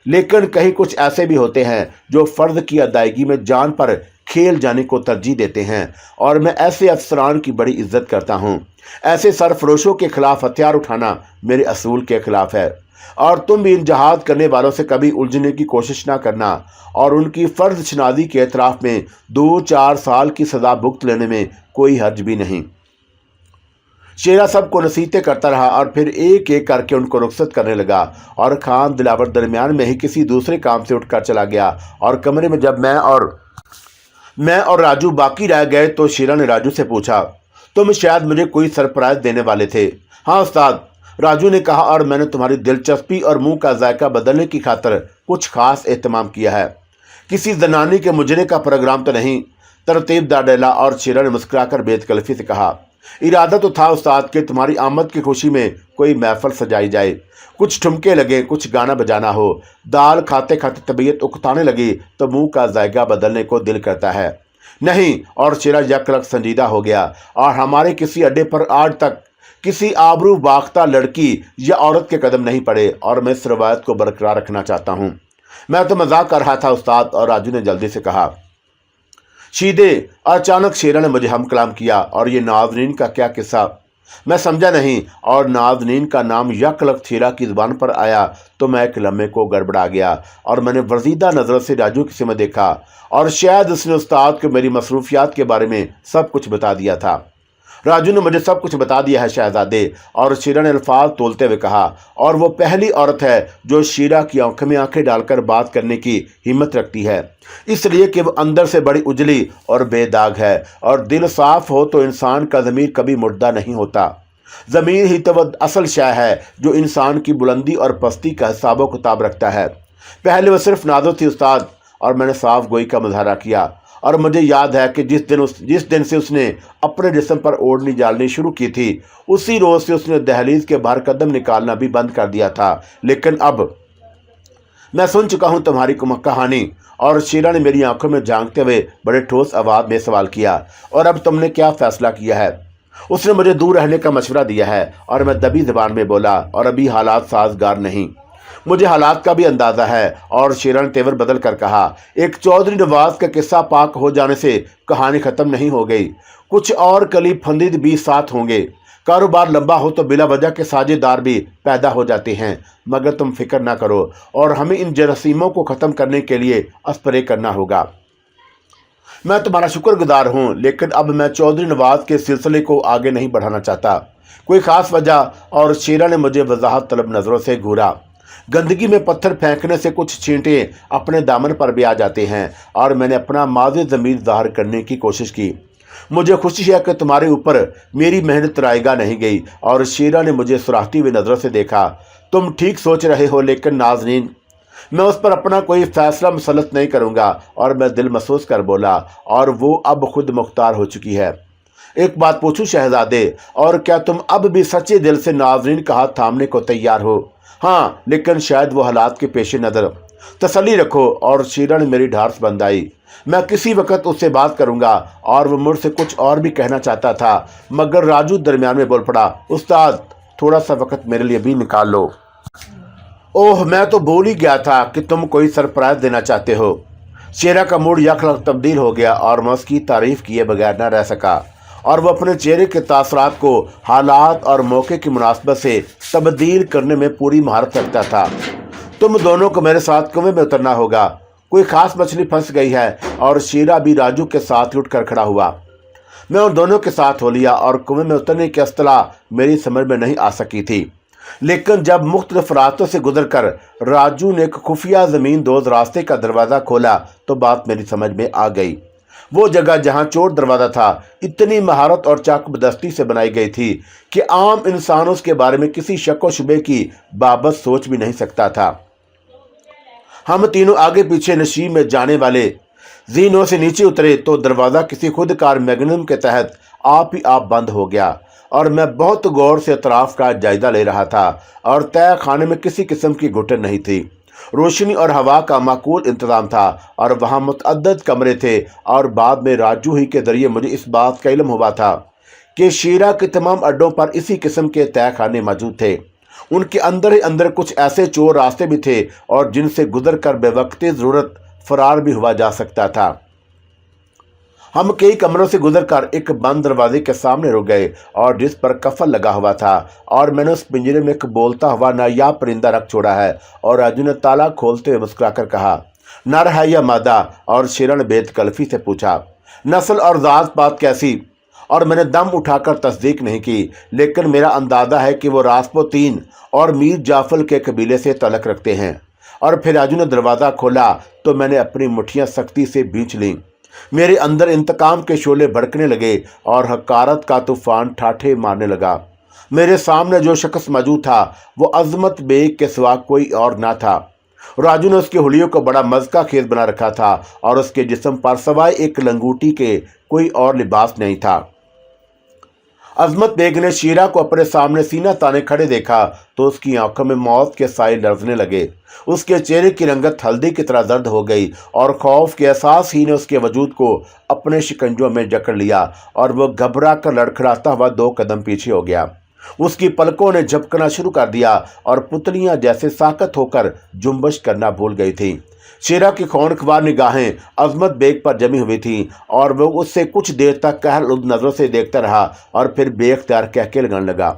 लेकिन कहीं कुछ ऐसे भी होते हैं जो फ़र्ज की अदायगी में जान पर खेल जाने को तरजीह देते हैं, और मैं ऐसे अफसरान की बड़ी इज्जत करता हूँ। ऐसे सरफरोशों के खिलाफ हथियार उठाना मेरे असूल के खिलाफ है, और तुम भी इन जहाद करने वालों से कभी उलझने की कोशिश ना करना, और उनकी फ़र्ज शनादी के एतराफ़ में 2-4 साल की सज़ा भुगत लेने में कोई हर्ज भी नहीं। शेरा सबको नसीहतें करता रहा और फिर एक एक करके उनको रुखसत करने लगा, और खान दिलावर दरमियान में ही किसी दूसरे काम से उठकर चला गया। और कमरे में जब मैं और राजू बाकी रह गए तो शेरा ने राजू से पूछा, तुम शायद मुझे कोई सरप्राइज़ देने वाले थे। हाँ उस्ताद, राजू ने कहा, और मैंने तुम्हारी दिलचस्पी और मुंह का जायका बदलने की खातिर कुछ खास एहतमाम किया है। किसी जनानी के मुजरे का प्रोग्राम तो नहीं? तरतीब दार डाला। और शेरा ने मुस्कुराकर बेतकल्फी से कहा, इरादा तो था उस्ताद कि तुम्हारी आमद की खुशी में कोई महफल सजाई जाए, कुछ ठुमके लगे, कुछ गाना बजाना हो। दाल खाते खाते तबीयत उकताने लगी तो मुंह का जायका बदलने को दिल करता है। नहीं। और शेरा यकलक संजीदा हो गया, और हमारे किसी अड्डे पर आज तक किसी आबरू बाख्ता लड़की या औरत के कदम नहीं पड़े, और मैं इस रवायत को बरकरार रखना चाहता हूँ। मैं तो मजाक कर रहा था उस्ताद। और राजू ने जल्दी से कहा, शीदे। अचानक शेरा ने मुझे हम कलाम किया, और ये नाज़रीन का क्या किस्सा? मैं समझा नहीं, और नाज़रीन का नाम यकलक शेरा की ज़ुबान पर आया तो मैं एक लम्हे को गड़बड़ा गया, और मैंने वर्जीदा नज़र से राजू की सिमत देखा, और शायद उसने उस्ताद को मेरी मसरूफियात के बारे में सब कुछ बता दिया था। राजू ने मुझे सब कुछ बता दिया है शहजादे। और शेरा ने अल्फाज तोलते हुए कहा, और वो पहली औरत है जो शेरा की आंखों में आंखें डालकर बात करने की हिम्मत रखती है, इसलिए कि वो अंदर से बड़ी उजली और बेदाग है, और दिल साफ हो तो इंसान का ज़मीर कभी मुर्दा नहीं होता। ज़मीर ही तो वह असल शय है जो इंसान की बुलंदी और पस्ती का हिसाब किताब रखता है। पहले वो सिर्फ नाज़ो थी उस्ताद, और मैंने साफ गोई का मुजाहरा किया, और मुझे याद है कि जिस दिन से उसने अपने जिस्म पर ओढ़नी डालनी शुरू की थी, उसी रोज़ से उसने दहलीज के बाहर कदम निकालना भी बंद कर दिया था। लेकिन अब मैं सुन चुका हूँ तुम्हारी कहानी। और शेरा ने मेरी आंखों में झांकते हुए बड़े ठोस आवाज़ में सवाल किया, और अब तुमने क्या फ़ैसला किया है? उसने मुझे दूर रहने का मशवरा दिया है, और मैं दबी ज़बान में बोला, और अभी हालात साजगार नहीं। मुझे हालात का भी अंदाजा है। और शेरा ने तेवर बदल कर कहा, एक चौधरी नवाज का किस्सा पाक हो जाने से कहानी खत्म नहीं हो गई, कुछ और कलीब फंदीद भी साथ होंगे। कारोबार लंबा हो तो बिला वजह के साझेदार भी पैदा हो जाते हैं, मगर तुम फिक्र ना करो और हमें इन जरासीमों को ख़त्म करने के लिए स्प्रे करना होगा। मैं तुम्हारा शुक्रगुजार हूँ, लेकिन अब मैं चौधरी नवाज के सिलसिले को आगे नहीं बढ़ाना चाहता। कोई ख़ास वजह? और शेरा ने मुझे वजाहत तलब नज़रों से घूरा। गंदगी में पत्थर फेंकने से कुछ छींटे अपने दामन पर भी आ जाते हैं और मैंने अपना माज़ी ज़मीर ज़ाहिर करने की कोशिश की। मुझे खुशी है कि तुम्हारे ऊपर मेरी मेहनत रायगा नहीं गई। और शेरा ने मुझे सुराखती हुई नज़रों से देखा। तुम ठीक सोच रहे हो, लेकिन नाज़रीन, मैं उस पर अपना कोई फैसला मुसलत नहीं करूँगा। और मैं दिल महसूस कर बोला, और वो अब खुद मुख्तार हो चुकी है। एक बात पूछूं शहजादे, और क्या तुम अब भी सच्चे दिल से नाज़रीन का हाथ थामने को तैयार हो? हाँ, लेकिन शायद वो हालात के पेश नज़र। तसल्ली रखो। और शेरा ने मेरी ढार्स बंधाई। मैं किसी वक्त उससे बात करूंगा। और वो मुझसे कुछ और भी कहना चाहता था, मगर राजू दरमियान में बोल पड़ा, उस्ताद, थोड़ा सा वक्त मेरे लिए भी निकाल लो। ओह, मैं तो भूल ही गया था कि तुम कोई सरप्राइज देना चाहते हो। शेरा का मूड यकलक तब्दील हो गया और मैं उसकी तारीफ किए बगैर न रह सका। और वह अपने चेहरे के तासरात को हालात और मौके की मुनासबत से तब्दील करने में पूरी महारत रखता था। तुम दोनों को मेरे साथ कुएं में उतरना होगा, कोई खास मछली फंस गई है। और शेरा भी राजू के साथ उठ कर खड़ा हुआ। मैं उन दोनों के साथ हो लिया और कुएं में उतरने की इस्तिलाह मेरी समझ में नहीं आ सकी थी। लेकिन जब मुख्तलिफ रास्तों से गुजर कर राजू ने एक खुफिया ज़मीन दोज रास्ते का दरवाज़ा खोला तो बात मेरी समझ में आ गई। वो जगह जहाँ चोर दरवाज़ा था इतनी महारत और चाकबदस्ती से बनाई गई थी कि आम इंसान उसके बारे में किसी शक व शुबे की बाबत सोच भी नहीं सकता था। हम तीनों आगे पीछे नशीब में जाने वाले जीनों से नीचे उतरे तो दरवाज़ा किसी खुदकार मैग्नम के तहत आप ही आप बंद हो गया। और मैं बहुत गौर से अतराफ का जायजा ले रहा था और तय खाने में किसी किस्म की घुटन नहीं थी। रोशनी और हवा का माकूल इंतज़ाम था और वहाँ मुतअद्दद कमरे थे। और बाद में राजू ही के ज़रिए मुझे इस बात का इल्म हुआ था कि शेरा के तमाम अड्डों पर इसी किस्म के तय खाने मौजूद थे। उनके अंदर ही अंदर कुछ ऐसे चोर रास्ते भी थे और जिनसे गुजर कर बेवक्ती ज़रूरत फरार भी हुआ जा सकता था। हम कई कमरों से गुजरकर एक बंद दरवाजे के सामने रुक गए और जिस पर कफल लगा हुआ था। और मैंने उस पिंजरे में एक बोलता हुआ नायाब परिंदा रख छोड़ा है। और राजू ने ताला खोलते हुए मुस्कुराकर कहा, नर है या मादा? और शेरा ने बेतकल्फी से पूछा, नस्ल और ज़ात पात कैसी? और मैंने दम उठाकर तस्दीक नहीं की, लेकिन मेरा अंदाज़ा है कि वो रासपुतीन और मीर जाफर के कबीले से तलक रखते हैं। और फिर राजू ने दरवाज़ा खोला तो मैंने अपनी मुट्ठियाँ सख्ती से भींच लीं। मेरे अंदर इंतकाम के शोले भड़कने लगे और हकारत का तूफान ठाठे मारने लगा। मेरे सामने जो शख्स मौजूद था वो अजमत बेग के सिवा कोई और ना था। राजू ने उसके हुलियों को बड़ा मज़का खेज बना रखा था और उसके जिस्म पर सवाए एक लंगूटी के कोई और लिबास नहीं था। अजमत बेग ने शेरा को अपने सामने सीना ताने खड़े देखा तो उसकी आंखों में मौत के साए लरजने लगे। उसके चेहरे की रंगत हल्दी की तरह जर्द हो गई और खौफ के एहसास ही ने उसके वजूद को अपने शिकंजों में जकड़ लिया और वह घबरा कर लड़खड़ाता हुआ 2 कदम पीछे हो गया। उसकी पलकों ने झपकना शुरू कर दिया और पुतलियां जैसे साकत होकर जुम्बश करना भूल गई थी। शेरा की खौनखवार निगाहें अजमत बेग पर जमी हुई थीं और वह उससे कुछ देर तक कहरलुद नज़रों से देखता रहा और फिर बेख्तियार कहके लगाने लगा।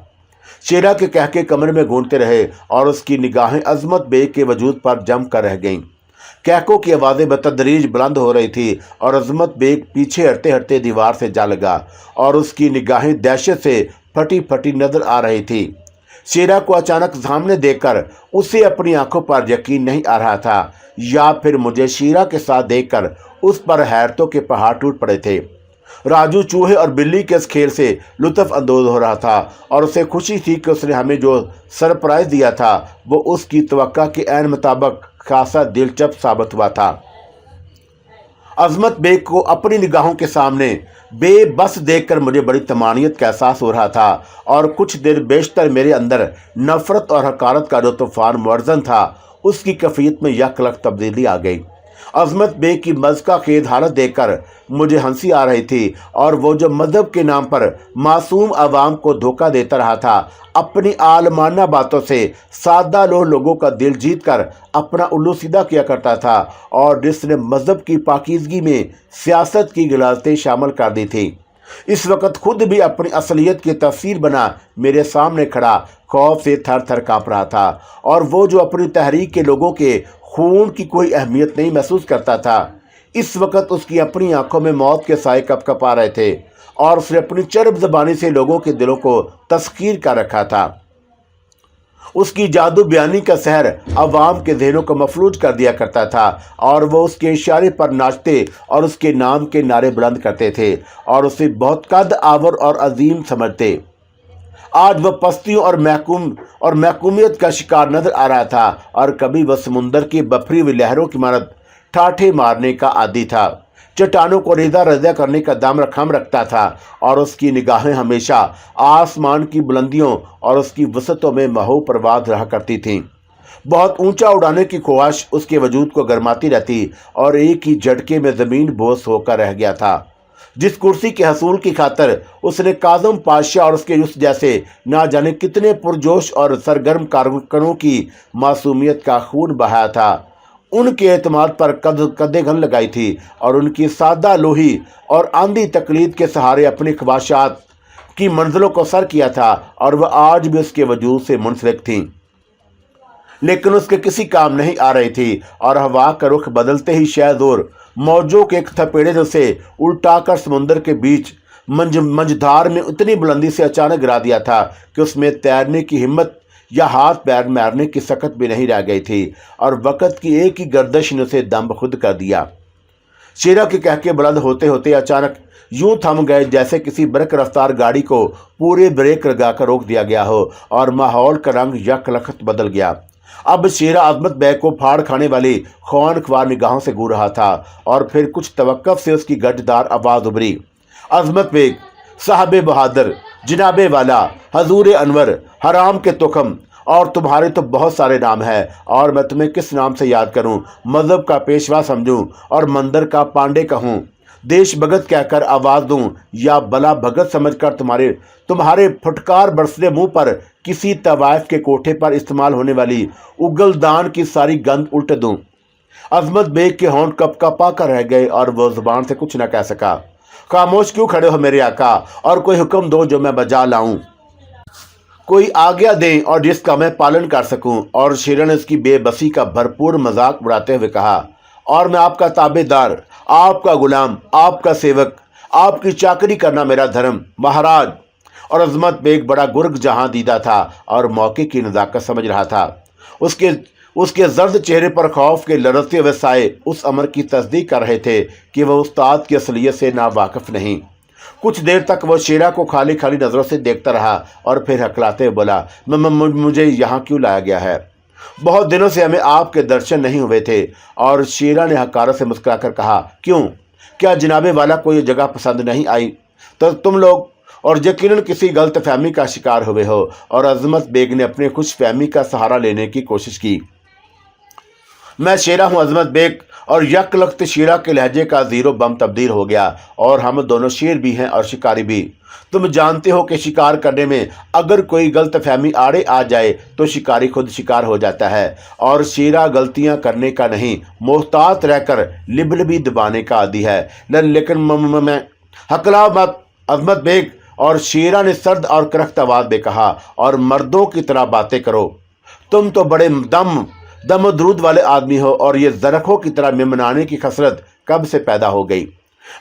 शेरा के कहके कमरे में गूंजते रहे और उसकी निगाहें अजमत बेग के वजूद पर जम कर रह गईं। कहकों की आवाज़ें बतदरीज बुलंद हो रही थी और अजमत बेग पीछे हटते हटते दीवार से जा लगा और उसकी निगाहें दहशत से फटी फटी नजर आ रही थी। शेरा को अचानक सामने देखकर उसे अपनी आंखों पर यकीन नहीं आ रहा था या फिर मुझे शेरा के साथ देखकर उस पर हैरतों के पहाड़ टूट पड़े थे। राजू चूहे और बिल्ली के इस खेल से लुत्फ अंदोज हो रहा था और उसे खुशी थी कि उसने हमें जो सरप्राइज दिया था वो उसकी तवक्का के ऐन मुताबिक खासा दिलचस्प साबित हुआ था। अजमत बेग को अपनी निगाहों के सामने बेबस देखकर मुझे बड़ी तमानियत का एहसास हो रहा था और कुछ देर बेशतर मेरे अंदर नफरत और हकारत का जो तूफान मुअज़्ज़न था उसकी कैफियत में यकलक तब्दीली आ गई। عظمت بیگ کی مضحکہ خیز حالت دیکھ کر مجھے ہنسی آ رہی تھی، اور وہ جو مذہب کے نام پر معصوم عوام کو دھوکہ دیتا رہا تھا، اپنی عالمانہ باتوں سے سادہ لوگوں کا دل جیت کر اپنا الو سیدھا کیا کرتا تھا، اور جس نے مذہب کی پاکیزگی میں سیاست کی غلاظتیں شامل کر دی تھی، اس وقت خود بھی اپنی اصلیت کی تفسیر بنا میرے سامنے کھڑا خوف سے تھر تھر کانپ رہا تھا، اور وہ جو اپنی تحریک کے لوگوں کے خون کی کوئی اہمیت نہیں محسوس کرتا تھا، اس وقت اس کی اپنی آنکھوں میں موت کے سائے کپ کپ آ رہے تھے، اور اس نے اپنی چرب زبانی سے لوگوں کے دلوں کو تسخیر کر رکھا تھا۔ اس کی جادو بیانی کا سحر عوام کے ذہنوں کو مفلوج کر دیا کرتا تھا، اور وہ اس کے اشارے پر ناچتے اور اس کے نام کے نعرے بلند کرتے تھے، اور اسے بہت قد آور اور عظیم سمجھتے۔ آج وہ پستیوں اور محکومیت کا شکار نظر آ رہا تھا، اور کبھی وہ سمندر کی بپھری ہوئی لہروں کی مانند ٹھاٹھے مارنے کا عادی تھا، چٹانوں کو ریزہ ریزہ کرنے کا دم رقم رکھتا تھا، اور اس کی نگاہیں ہمیشہ آسمان کی بلندیوں اور اس کی وسعتوں میں محو پرواز رہا کرتی تھیں۔ بہت اونچا اڑانے کی خواہش اس کے وجود کو گرماتی رہتی، اور ایک ہی جھٹکے میں زمین بوس ہو کر رہ گیا تھا۔ جس کرسی کے حصول کی خاطر اس نے کاظم پاشا اور اس کے یوسف جیسے نہ جانے کتنے پرجوش اور سرگرم کارکنوں کی معصومیت کا خون بہایا تھا، ان کے اعتماد پر قدغن لگائی تھی، اور ان کی سادہ لوہی اور آندھی تقلید کے سہارے اپنی خواہشات کی منزلوں کو سر کیا تھا، اور وہ آج بھی اس کے وجود سے منسلک تھیں، لیکن اس کے کسی کام نہیں آ رہی تھی، اور ہوا کا رخ بدلتے ہی شہ زور موجوں کے ایک تھپیڑے نے اسے الٹا کر سمندر کے بیچ منجدھار میں اتنی بلندی سے اچانک گرا دیا تھا کہ اس میں تیرنے کی ہمت یا ہاتھ پیر مارنے کی سکت بھی نہیں رہ گئی تھی، اور وقت کی ایک ہی گردش نے اسے دم خود کر دیا۔ شیرہ کے کہکے بلند ہوتے ہوتے اچانک یوں تھم گئے جیسے کسی برق رفتار گاڑی کو پورے بریک لگا کر روک دیا گیا ہو، اور ماحول کا رنگ یک لخت بدل گیا۔ اب شیرہ عظمت بیگ کو پھاڑ کھانے والی خوان خوار نگاہوں سے گور رہا تھا، اور پھر کچھ توقف سے اس کی گرجدار آواز ابھری، عظمت بیگ، صاحب بہادر، جناب والا، حضور انور، حرام کے تخم، اور تمہارے تو بہت سارے نام ہیں، اور میں تمہیں کس نام سے یاد کروں؟ مذہب کا پیشوا سمجھوں اور مندر کا پانڈے کہوں، دیش بھگت کہہ کر آواز دوں، یا بلا بھگت سمجھ کر تمہارے پھٹکار برسنے منہ پر کسی طوائف کے کوٹھے پر استعمال ہونے والی اگل دان کی ساری گند الٹ دوں؟ عظمت بیگ کے ہونٹ کپ کپا کر رہ گئے، اور وہ زبان سے کچھ نہ کہہ سکا۔ خاموش کیوں کھڑے ہو میرے آقا، اور کوئی حکم دو جو میں بجا لاؤں، کوئی آگیا دیں اور جس کا میں پالن کر سکوں۔ اور شیرہ نے اس کی بے بسی کا بھرپور مذاق اڑاتے ہوئے کہا، اور میں آپ کا تابع دار، آپ کا غلام، آپ کا سیوک، آپ کی چاکری کرنا میرا دھرم، مہاراج۔ اور عظمت بیگ بڑا گرگ جہاں دیدہ تھا، اور موقع کی نزاکت سمجھ رہا تھا۔ اس کے زرد چہرے پر خوف کے لرزتے ہوئے سائے اس امر کی تصدیق کر رہے تھے کہ وہ استاد کی اصلیت سے ناواقف نہیں۔ کچھ دیر تک وہ شیرہ کو خالی خالی نظروں سے دیکھتا رہا، اور پھر ہکلاتے ہوئے بولا، مجھے یہاں کیوں لایا گیا ہے؟ بہت دنوں سے ہمیں آپ کے درشن نہیں ہوئے تھے۔ اور شیرہ نے حقارت سے مسکرا کر کہا، کیوں؟ کیا جناب والا کو یہ جگہ پسند نہیں آئی؟ تو تم لوگ اور یقیناً کسی غلط فہمی کا شکار ہوئے ہو۔ اور عظمت بیگ نے اپنی خوش فہمی کا سہارا لینے کی کوشش کی۔ میں شیرہ ہوں عظمت بیگ، اور یک لخت شیرہ کے لہجے کا زیرو بم تبدیل ہو گیا، اور ہم دونوں شیر بھی ہیں اور شکاری بھی۔ تم جانتے ہو کہ شکار کرنے میں اگر کوئی غلط فہمی آڑے آ جائے تو شکاری خود شکار ہو جاتا ہے، اور شیرہ غلطیاں کرنے کا نہیں، محتاط رہ کر لبلبی دبانے کا عادی ہے۔ لیکن میں ہکلا مت عظمت بیگ۔ اور شیرہ نے سرد اور کرخت آواز میں کہا، اور مردوں کی طرح باتیں کرو، تم تو بڑے دم و درود والے آدمی ہو، اور یہ زرخوں کی طرح ممنانے کی خسرت کب سے پیدا ہو گئی؟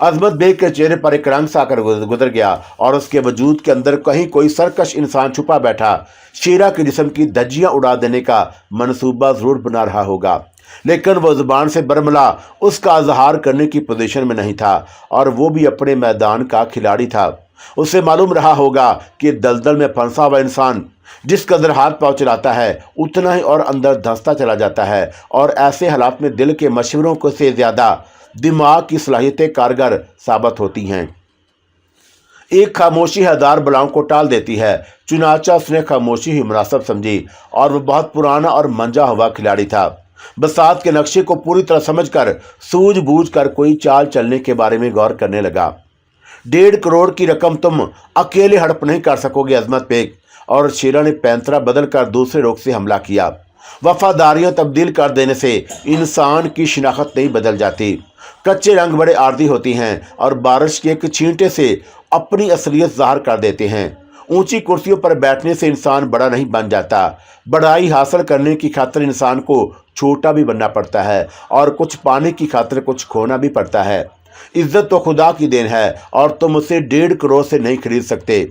عظمت بیگ کے چہرے پر ایک رنگ سا کر گزر گیا، اور اس کے وجود کے اندر کہیں کوئی سرکش انسان چھپا بیٹھا شیرہ کے جسم کی دھجیاں اڑا دینے کا منصوبہ ضرور بنا رہا ہوگا، لیکن وہ زبان سے برملا اس کا اظہار کرنے کی پوزیشن میں نہیں تھا، اور وہ بھی اپنے میدان کا کھلاڑی تھا۔ اسے معلوم رہا ہوگا کہ دلدل میں پھنسا ہوا انسان جس قدر ہاتھ پاؤں چلاتا ہے اتنا ہی اور اندر دھنستا چلا جاتا ہے، اور ایسے حالات میں دل کے مشوروں کو سے زیادہ دماغ کی صلاحیتیں کارگر ثابت ہوتی ہیں۔ ایک خاموشی ہزار بلاؤں کو ٹال دیتی ہے، چنانچہ اس نے خاموشی ہی مناسب سمجھی، اور وہ بہت پرانا اور منجا ہوا کھلاڑی تھا۔ बसात के नक्शे को पूरी तरह समझकर सूझबूझ कर कोई चाल चलने के बारे में गौर करने लगा। 1.5 करोड़ की रकम तुम अकेले हड़प नहीं कर सकोगे अजमत बेग। और शेरा ने पैंतरा बदल कर दूसरे रुख से हमला किया। वफादारियां तब्दील कर देने से इंसान की शिनाख्त नहीं बदल जाती। कच्चे रंग बड़े आर्दी होती हैं और बारिश के एक छींटे से अपनी असलियत ज़ाहिर कर देते हैं। ऊंची कुर्सियों पर बैठने से इंसान बड़ा नहीं बन जाता। बड़ाई हासिल करने की खातिर इंसान को छोटा भी बनना पड़ता है और कुछ पाने की खातिर कुछ खोना भी पड़ता है। इज्जत तो खुदा की देन है और तुम उसे 1.5 करोड़ से नहीं खरीद सकते।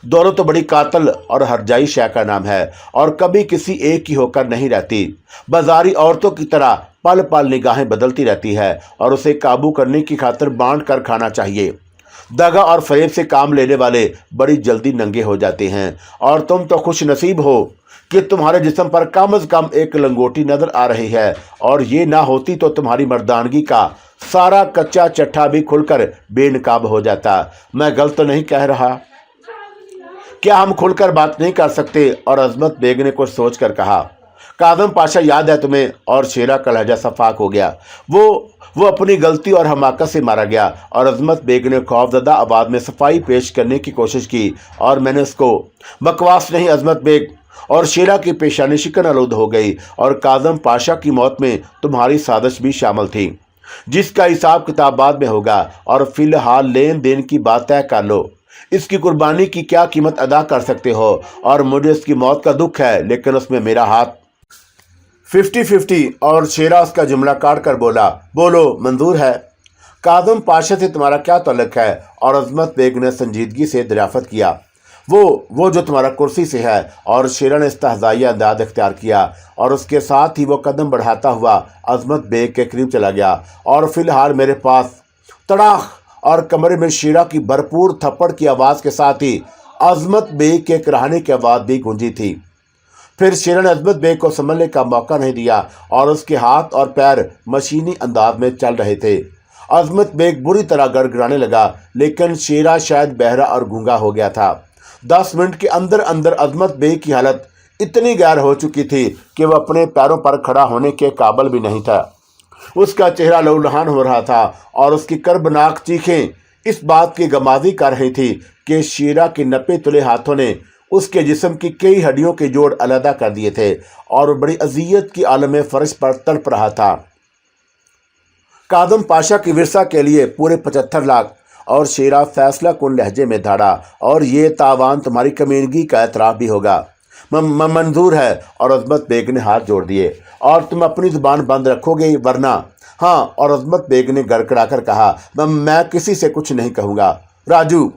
दौलत तो बड़ी कातल और हरजाई शय का नाम है और कभी किसी एक की होकर नहीं रहती। बाजारी औरतों की तरह पल पल निगाहें बदलती रहती है और उसे काबू करने की खातिर बांट कर खाना चाहिए। दगा और फरेब से काम लेने वाले बड़ी जल्दी नंगे हो जाते हैं और तुम तो खुश नसीब हो कि तुम्हारे जिस्म पर कम से कम एक लंगोटी नजर आ रही है, और ये ना होती तो तुम्हारी मर्दानगी का सारा कच्चा चट्टा भी खुलकर बेनकाब हो जाता। मैं गलत तो नहीं कह रहा? क्या हम खुलकर बात नहीं कर सकते? और अजमत बेग ने कुछ सोच कर कहा। कादम पाशा याद है तुम्हें? और शेरा का लहजा सफाक हो गया। वो अपनी गलती और हमाकत से मारा गया। और अजमत बेग ने खौफजदा आवाज में सफाई पेश करने की कोशिश की और मैंने उसको बकवास नहीं अजमत बेग। और शेरा की पेशानी शिकन आलूद हो गई। और कादम पाशा की मौत में तुम्हारी साजिश भी शामिल थी, जिसका हिसाब किताब बाद में होगा। और फिलहाल लेन देन की बात तय कर लो। इसकी कुर्बानी की क्या कीमत अदा कर सकते हो? और मुझे इसकी मौत का दुख है, लेकिन उसमें मेरा हाथ 50-50। और शेरा उसका जुमला काट कर बोला, बोलो, मंजूर है। कादम पाशा से तुम्हारा क्या ताल्लुक है? और अजमत बेग ने संजीदगी से दरियाफत किया। वो जो तुम्हारा कुर्सी से है। और शेरा ने इस्तेहज़ाई अंदाज इख्तियार किया और उसके साथ ही वो कदम बढ़ाता हुआ अजमत बेग के करीब चला गया। और फिलहाल मेरे पास तड़ाख और कमरे में शेरा की भरपूर थप्पड़ की आवाज़ के साथ ही अजमत बेग के कराहने की आवाज़ भी गूंजी थी। फिर शेरा ने अजमत बेग को संभलने का मौका नहीं दिया और उसके हाथ और पैर मशीनी अंदाज में चल रहे थे। अजमत बेग बुरी तरह गड़गड़ाने लगा, लेकिन शेरा शायद बहरा और गूंगा हो गया था। 10 मिनट के अंदर अंदर अजमत बेग की हालत इतनी गैर हो चुकी थी कि वह अपने पैरों पर खड़ा होने के काबिल भी नहीं था। उसका चेहरा लहूलुहान हो रहा था और उसकी कर्बनाक चीखें इस बात की गमाजी कर रही थी कि शेरा के नपे तुले हाथों ने उसके जिस्म की कई हड्डियों के जोड़ अलहदा कर दिए थे और वो बड़ी अजियत की आलम में फर्श पर तड़प रहा था। कादम पाशा की विरसा के लिए पूरे 75 लाख। और शेरा फैसला कुन लहजे में धाड़ा, और ये तावान तुम्हारी कमीनगी का एतराफ़ भी होगा। मंजूर है। और अजमत बेग ने हाथ जोड़ दिए। और तुम अपनी जुबान बंद रखोगे वरना? हाँ। और अजमत बेग ने गड़गड़ा कर कहा, मैं किसी से कुछ नहीं कहूँगा। राजू,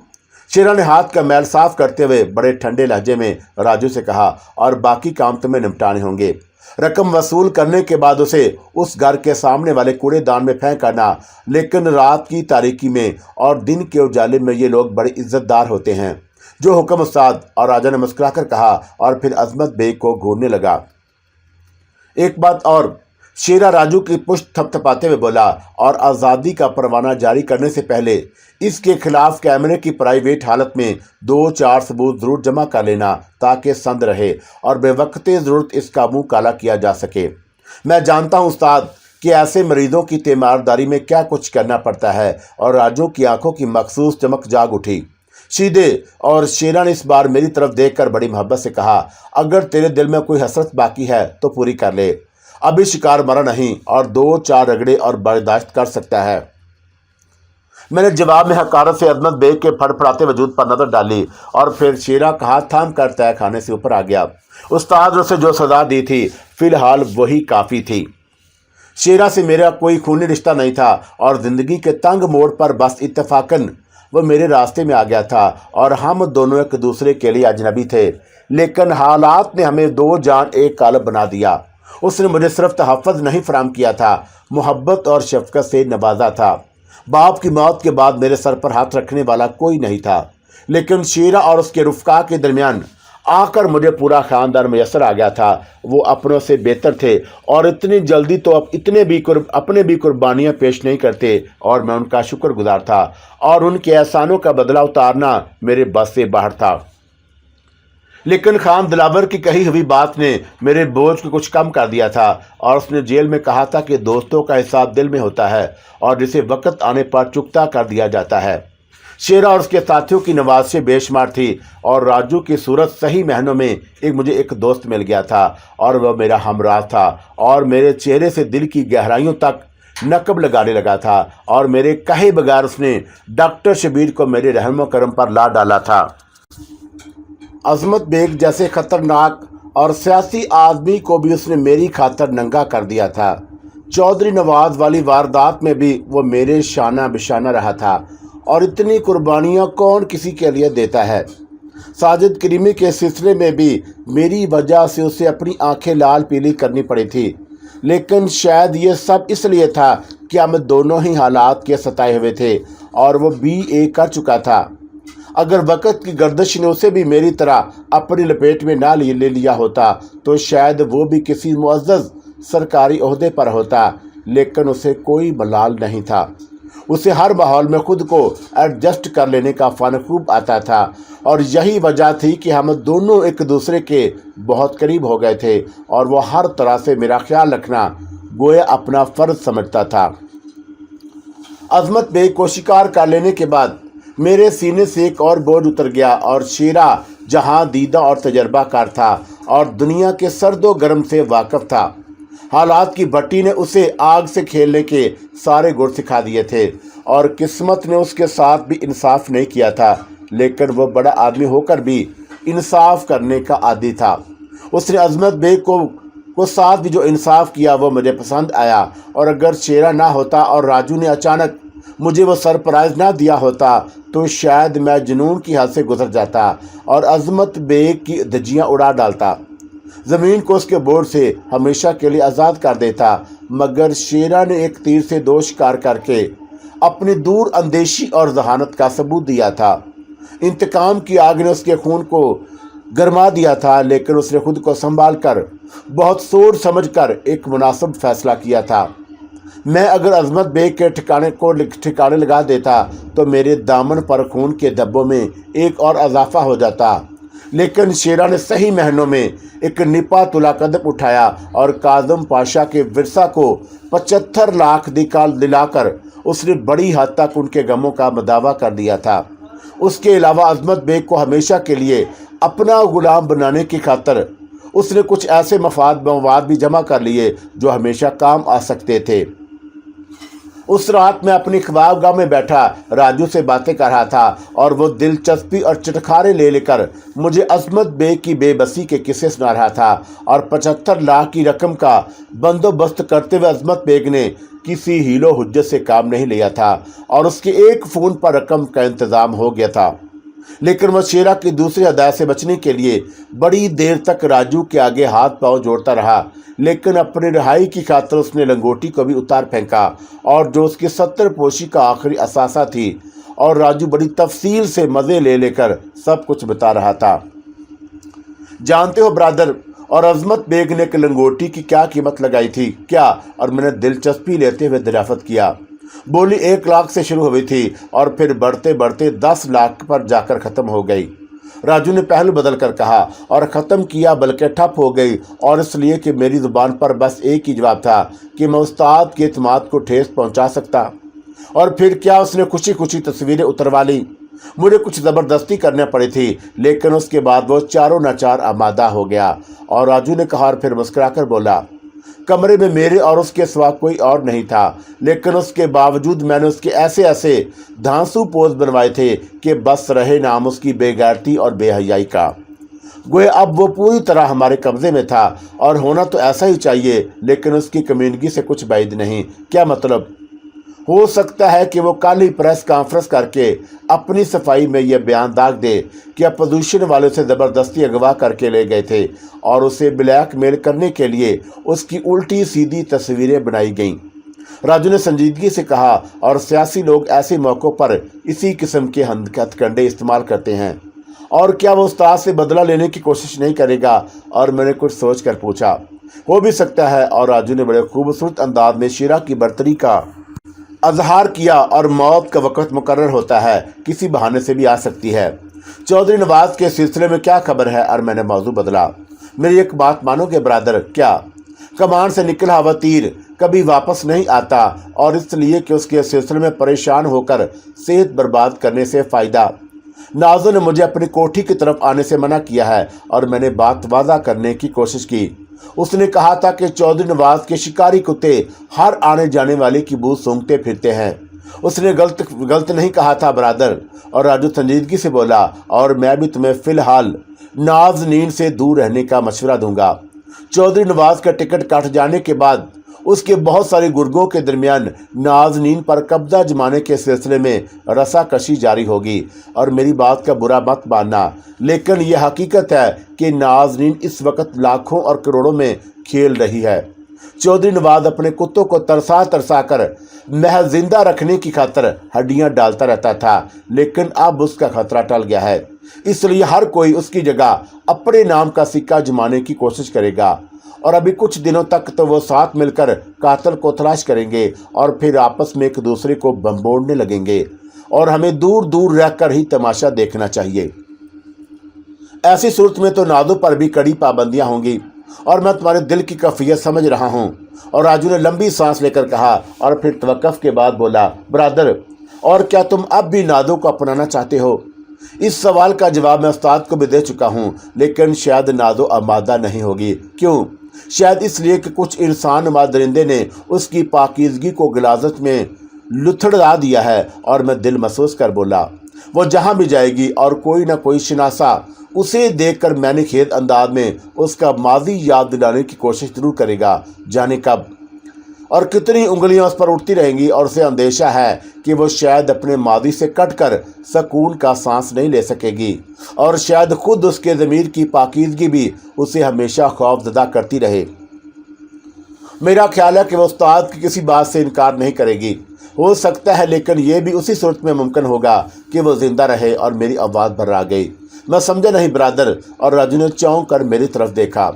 शेरा ने हाथ का मैल साफ करते हुए बड़े ठंडे लहजे में राजू से कहा, और बाकी काम तुम्हें निपटाने होंगे। रकम वसूल करने के बाद उसे उस घर के सामने वाले कूड़ेदान में फेंक करना। लेकिन रात की तारीकी में और दिन के उजाले में ये लोग बड़े इज्जतदार होते हैं। जो हुक्म उस्ताद। और राजा ने मुस्कुराकर कहा और फिर अजमत बेग को घूरने लगा। एक बात और, शेरा राजू की पुश्त थपथपाते हुए बोला, और आज़ादी का परवाना जारी करने से पहले इसके खिलाफ कैमरे की प्राइवेट हालत में 2-4 सबूत ज़रूर जमा कर लेना ताकि संद रहे और बेवक्ते ज़रूरत इसका मुंह काला किया जा सके। मैं जानता हूँ उस्ताद कि ऐसे मरीजों की तीमारदारी में क्या कुछ करना पड़ता है। और राजू की आंखों की मखसूस चमक जाग उठी। सीधे। और शेरा ने इस बार मेरी तरफ देखकर बड़ी मोहब्बत से कहा, अगर तेरे दिल में कोई हसरत बाकी है तो पूरी कर ले। अभी शिकार मरा नहीं और 2-4 रगड़े और बर्दाश्त कर सकता है। मैंने जवाब में हकारत से अजमत बेग के फड़फड़ाते वजूद पर नजर डाली और फिर शेरा का हाथ थाम कर तय खाने से ऊपर आ गया। उस्ताद ने उसे जो सजा दी थी फिलहाल वही काफ़ी थी। शेरा से मेरा कोई खूनी रिश्ता नहीं था और ज़िंदगी के तंग मोड़ पर बस इत्तेफाकन वो मेरे रास्ते में आ गया था और हम दोनों एक दूसरे के लिए अजनबी थे। लेकिन हालात ने हमें 2 जान एक कालब बना दिया। उसने मुझे सिर्फ तहफ़्फ़ुज़ नहीं फराम किया था, मोहब्बत और शफ़क़त से नवाजा था। बाप की मौत के बाद मेरे सर पर हाथ रखने वाला कोई नहीं था, लेकिन शेरा और उसके रुफ़क़ा के दरमियान आकर मुझे पूरा ख़ानदान मैसर आ गया था। वो अपनों से बेहतर थे और इतनी जल्दी तो अब अपने भी कुर्बानियाँ पेश नहीं करते और मैं उनका शुक्रगुजार था और उनके एहसानों का बदला उतारना मेरे बस से बाहर था। लेकिन खान दिलावर की कही हुई बात ने मेरे बोझ को कुछ कम कर दिया था और उसने जेल में कहा था कि दोस्तों का हिसाब दिल में होता है और जिसे वक्त आने पर चुकता कर दिया जाता है। शेरा और उसके साथियों की नवाज़ें बेशुमार थी और राजू की सूरत सही मायनों में मुझे एक दोस्त मिल गया था और वह मेरा हमराह था और मेरे चेहरे से दिल की गहराइयों तक नकब लगाने लगा था और मेरे कहे बगैर उसने डॉक्टर शबीर को मेरे रहम करम पर ला डाला था। अजमत बेग जैसे खतरनाक और सियासी आदमी को भी उसने मेरी खातर नंगा कर दिया था। चौधरी नवाज वाली वारदात में भी वो मेरे शाना बिशाना रहा था और इतनी कुर्बानियाँ कौन किसी के लिए देता है। साजिद करीमी के सिलसिले में भी मेरी वजह से उसे अपनी आंखें लाल पीली करनी पड़ी थी, लेकिन शायद ये सब इसलिए था कि हम दोनों ही हालात के सताए हुए थे और वो BA कर चुका था। अगर वक़्त की गर्दिश ने उसे भी मेरी तरह अपनी लपेट में ना ले लिया होता तो शायद वो भी किसी मुअज़्ज़ज़ सरकारी ओहदे पर होता, लेकिन उसे कोई मलाल नहीं था। उसे हर माहौल में खुद को एडजस्ट कर लेने का फ़न खूब आता था और यही वजह थी कि हम दोनों एक दूसरे के बहुत करीब हो गए थे और वो हर तरह से मेरा ख्याल रखना गोया अपना फ़र्ज समझता था। अजमत बेग को शिकार कर लेने के बाद मेरे सीने से एक और बोझ उतर गया और शेरा जहां दीदा और तजर्बाकार था और दुनिया के सर्दो गर्म से वाकिफ था। हालात की भट्टी ने उसे आग से खेलने के सारे गुर सिखा दिए थे और किस्मत ने उसके साथ भी इंसाफ नहीं किया था, लेकिन वो बड़ा आदमी होकर भी इंसाफ करने का आदी था। उसने अजमत बेग को साथ भी जो इंसाफ किया वो मुझे पसंद आया और अगर शेरा ना होता और राजू ने अचानक मुझे वो सरप्राइज़ ना दिया होता तो शायद मैं जुनून की हद से गुजर जाता और अजमत बेग की धज्जियाँ उड़ा डालता, ज़मीन को उसके बोर्ड से हमेशा के लिए आज़ाद कर देता। मगर शेरा ने एक तीर से दो शिकार करके अपनी दूर अंदेशी और जहानत का सबूत दिया था। इंतकाम की आग ने उसके खून को गरमा दिया था, लेकिन उसने खुद को संभाल कर बहुत सोच समझ कर एक मुनासिब फैसला किया था। मैं अगर अजमत बेग के ठिकाने लगा देता तो मेरे दामन पर खून के धब्बों में एक और इजाफा हो जाता, लेकिन शेरा ने सही महीनों में एक निपा तुला कदम उठाया और काजम पाशा के विरसा को 75 लाख दिलाकर उसने बड़ी हद तक उनके गमों का मदावा कर दिया था। उसके अलावा अजमत बेग को हमेशा के लिए अपना गुलाम बनाने की खातर उसने कुछ ऐसे मवाद भी जमा कर लिए जो हमेशा काम आ सकते थे। उस रात मैं अपनी ख्वाबगाह में बैठा राजू से बातें कर रहा था और वो दिलचस्पी और चटखारे ले लेकर मुझे अजमत बेग की बेबसी के किस्से सुना रहा था और 75 लाख की रकम का बंदोबस्त करते हुए अजमत बेग ने किसी हीलो हुज्जत से काम नहीं लिया था और उसके एक फ़ोन पर रकम का इंतज़ाम हो गया था। लेकिन वह शेरा की दूसरी हदायत से बचने के लिए बड़ी देर तक राजू के आगे हाथ पांव जोड़ता रहा, लेकिन अपनी रिहाई की खातिर उसने लंगोटी को भी उतार फेंका और जो उसकी 70 पोशी का आखिरी असासा थी और राजू बड़ी तफसील से मज़े ले लेकर सब कुछ बता रहा था। जानते हो ब्रदर, और अजमत बेग ने एक लंगोटी की क्या कीमत लगाई थी क्या? और मैंने दिलचस्पी लेते हुए दरियाफ्त किया। बोली 1 लाख से शुरू हुई थी और फिर बढ़ते बढ़ते 10 लाख पर जाकर ख़त्म हो गई। राजू ने पहलू बदल कर कहा और ख़त्म किया बल्कि ठप हो गई, और इसलिए कि मेरी ज़ुबान पर बस एक ही जवाब था कि मैं उस्ताद के एतमाद को ठेस पहुंचा सकता। और फिर क्या उसने खुशी खुशी तस्वीरें उतरवा ली। मुझे कुछ ज़बरदस्ती करनी पड़ी थी, लेकिन उसके बाद वो चारों नाचार आमादा हो गया। और राजू ने कहा और फिर मुस्कुरा कर बोला, कमरे में मेरे और उसके सिवा कोई और नहीं था, लेकिन उसके बावजूद मैंने उसके ऐसे ऐसे धांसू पोज बनवाए थे कि बस रहे नाम उसकी बेगैरती और बेहयाई का। गोया अब वो पूरी तरह हमारे कब्जे में था और होना तो ऐसा ही चाहिए, लेकिन उसकी कम्युनिटी से कुछ बैद नहीं। क्या मतलब? हो सकता है कि वो कल ही प्रेस कॉन्फ्रेंस करके अपनी सफाई में यह बयान दाग दे कि अपोजिशन वाले से ज़बरदस्ती अगवा करके ले गए थे और उसे ब्लैकमेल करने के लिए उसकी उल्टी सीधी तस्वीरें बनाई गईं। राजू ने संजीदगी से कहा, और सियासी लोग ऐसे मौक़ों पर इसी किस्म के हथकंडे इस्तेमाल करते हैं। और क्या वो उस्ताद से बदला लेने की कोशिश नहीं करेगा? और मैंने कुछ सोच कर पूछा, हो भी सकता है। और राजू ने बड़े खूबसूरत अंदाज में शेरा की बर्तरी का اظہار کیا اور موت کا وقت مقرر ہوتا ہے، کسی بہانے سے بھی آ سکتی ہے۔ چودھری نواز کے سلسلے میں کیا خبر ہے؟ اور میں نے موضوع بدلا۔ میری ایک بات مانو گے برادر؟ کیا؟ کمان سے نکلا ہوا تیر کبھی واپس نہیں آتا، اور اس لیے کہ اس کے سلسلے میں پریشان ہو کر صحت برباد کرنے سے فائدہ۔ نازو نے مجھے اپنی کوٹھی کی طرف آنے سے منع کیا ہے اور میں نے بات واضح کرنے کی کوشش کی۔ اس نے کہا تھا کہ چودھری نواز کے شکاری کتے ہر آنے جانے والے کی بو سونگھتے پھرتے ہیں۔ اس نے غلط نہیں کہا تھا برادر۔ اور راجو سنجیدگی سے بولا، اور میں بھی تمہیں فی الحال نازنین سے دور رہنے کا مشورہ دوں گا۔ چودھری نواز کا ٹکٹ کاٹ جانے کے بعد اس کے بہت سارے گرگوں کے درمیان نازنین پر قبضہ جمانے کے سلسلے میں رسا کشی جاری ہوگی۔ اور میری بات کا برا مت ماننا، لیکن یہ حقیقت ہے کہ نازنین اس وقت لاکھوں اور کروڑوں میں کھیل رہی ہے۔ چودھری نواز اپنے کتوں کو ترسا کر محض زندہ رکھنے کی خاطر ہڈیاں ڈالتا رہتا تھا، لیکن اب اس کا خطرہ ٹل گیا ہے۔ اس لیے ہر کوئی اس کی جگہ اپنے نام کا سکہ جمانے کی کوشش کرے گا، اور ابھی کچھ دنوں تک تو وہ ساتھ مل کر قاتل کو تلاش کریں گے اور پھر آپس میں ایک دوسرے کو بمبوڑنے لگیں گے، اور ہمیں دور دور رہ کر ہی تماشا دیکھنا چاہیے۔ ایسی صورت میں تو نازو پر بھی کڑی پابندیاں ہوں گی، اور میں تمہارے دل کی کیفیت سمجھ رہا ہوں۔ اور راجو نے لمبی سانس لے کر کہا، اور پھر توقف کے بعد بولا، برادر، اور کیا تم اب بھی نازو کو اپنانا چاہتے ہو؟ اس سوال کا جواب میں استاد کو بھی دے چکا ہوں، لیکن شاید نازو آمادہ نہیں ہوگی۔ کیوں؟ شاید اس لیے کہ کچھ انسان نما درندے نے اس کی پاکیزگی کو غلاظت میں لتھڑا دیا ہے۔ اور میں دل محسوس کر بولا، وہ جہاں بھی جائے گی اور کوئی نہ کوئی شناسا اسے دیکھ کر میں نے خیز انداز میں اس کا ماضی یاد دلانے کی کوشش ضرور کرے گا، جانے کب اور کتنی انگلیاں اس پر اٹھتی رہیں گی۔ اور اسے اندیشہ ہے کہ وہ شاید اپنے ماضی سے کٹ کر سکون کا سانس نہیں لے سکے گی، اور شاید خود اس کے ضمیر کی پاکیزگی بھی اسے ہمیشہ خوف زدہ کرتی رہے۔ میرا خیال ہے کہ وہ استاد کی کسی بات سے انکار نہیں کرے گی۔ ہو سکتا ہے، لیکن یہ بھی اسی صورت میں ممکن ہوگا کہ وہ زندہ رہے۔ اور میری آواز بھر گئی، میں سمجھا نہیں برادر۔ اور راجو نے چونک کر میری طرف دیکھا۔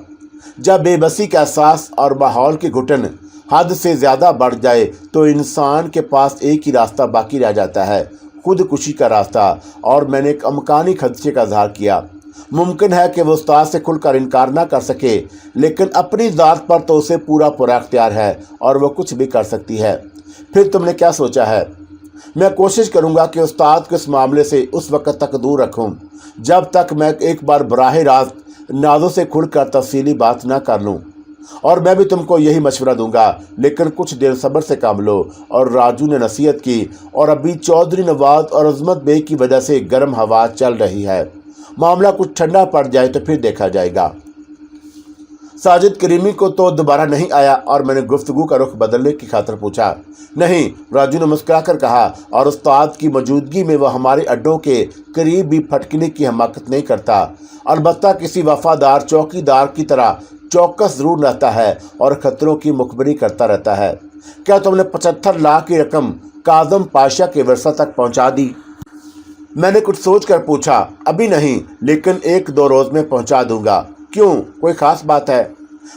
جب بے بسی کا احساس اور ماحول کی گھٹن حد سے زیادہ بڑھ جائے تو انسان کے پاس ایک ہی راستہ باقی رہ جاتا ہے، خودکشی کا راستہ۔ اور میں نے ایک امکانی خدشے کا اظہار کیا۔ ممکن ہے کہ وہ استاد سے کھل کر انکار نہ کر سکے، لیکن اپنی ذات پر تو اسے پورا اختیار ہے، اور وہ کچھ بھی کر سکتی ہے۔ پھر تم نے کیا سوچا ہے؟ میں کوشش کروں گا کہ استاد کو اس معاملے سے اس وقت تک دور رکھوں جب تک میں ایک بار براہ راست نازو سے کھل کر تفصیلی بات نہ کر لوں۔ اور میں بھی تم کو یہی مشورہ دوں گا، لیکن کچھ دیر صبر سے کام لو۔ اور راجو نے نصیحت کی، اور ابھی چودھری نواز اور عظمت بے کی وجہ سے گرم ہوا چل رہی ہے، معاملہ کچھ ٹھنڈا پڑ جائے تو پھر دیکھا جائے گا۔ ساجد کریمی کو تو دوبارہ نہیں آیا؟ اور میں نے گفتگو کا رخ بدلنے کی خاطر پوچھا۔ نہیں، راجو نے مسکرا کر کہا، اور استاد کی موجودگی میں وہ ہمارے اڈوں کے قریب بھی پھٹکنے کی حماقت نہیں کرتا۔ البتہ کسی وفادار چوکیدار کی طرح چوکس ضرور رہتا ہے اور خطروں کی مخبری کرتا رہتا ہے۔ کیا تم نے 75 لاکھ کی رقم کاظم پاشا کے ورثہ تک پہنچا دی؟ میں نے کچھ سوچ کر پوچھا۔ ابھی نہیں، لیکن 1-2 روز میں پہنچا دوں گا۔ کیوں، کوئی خاص بات ہے؟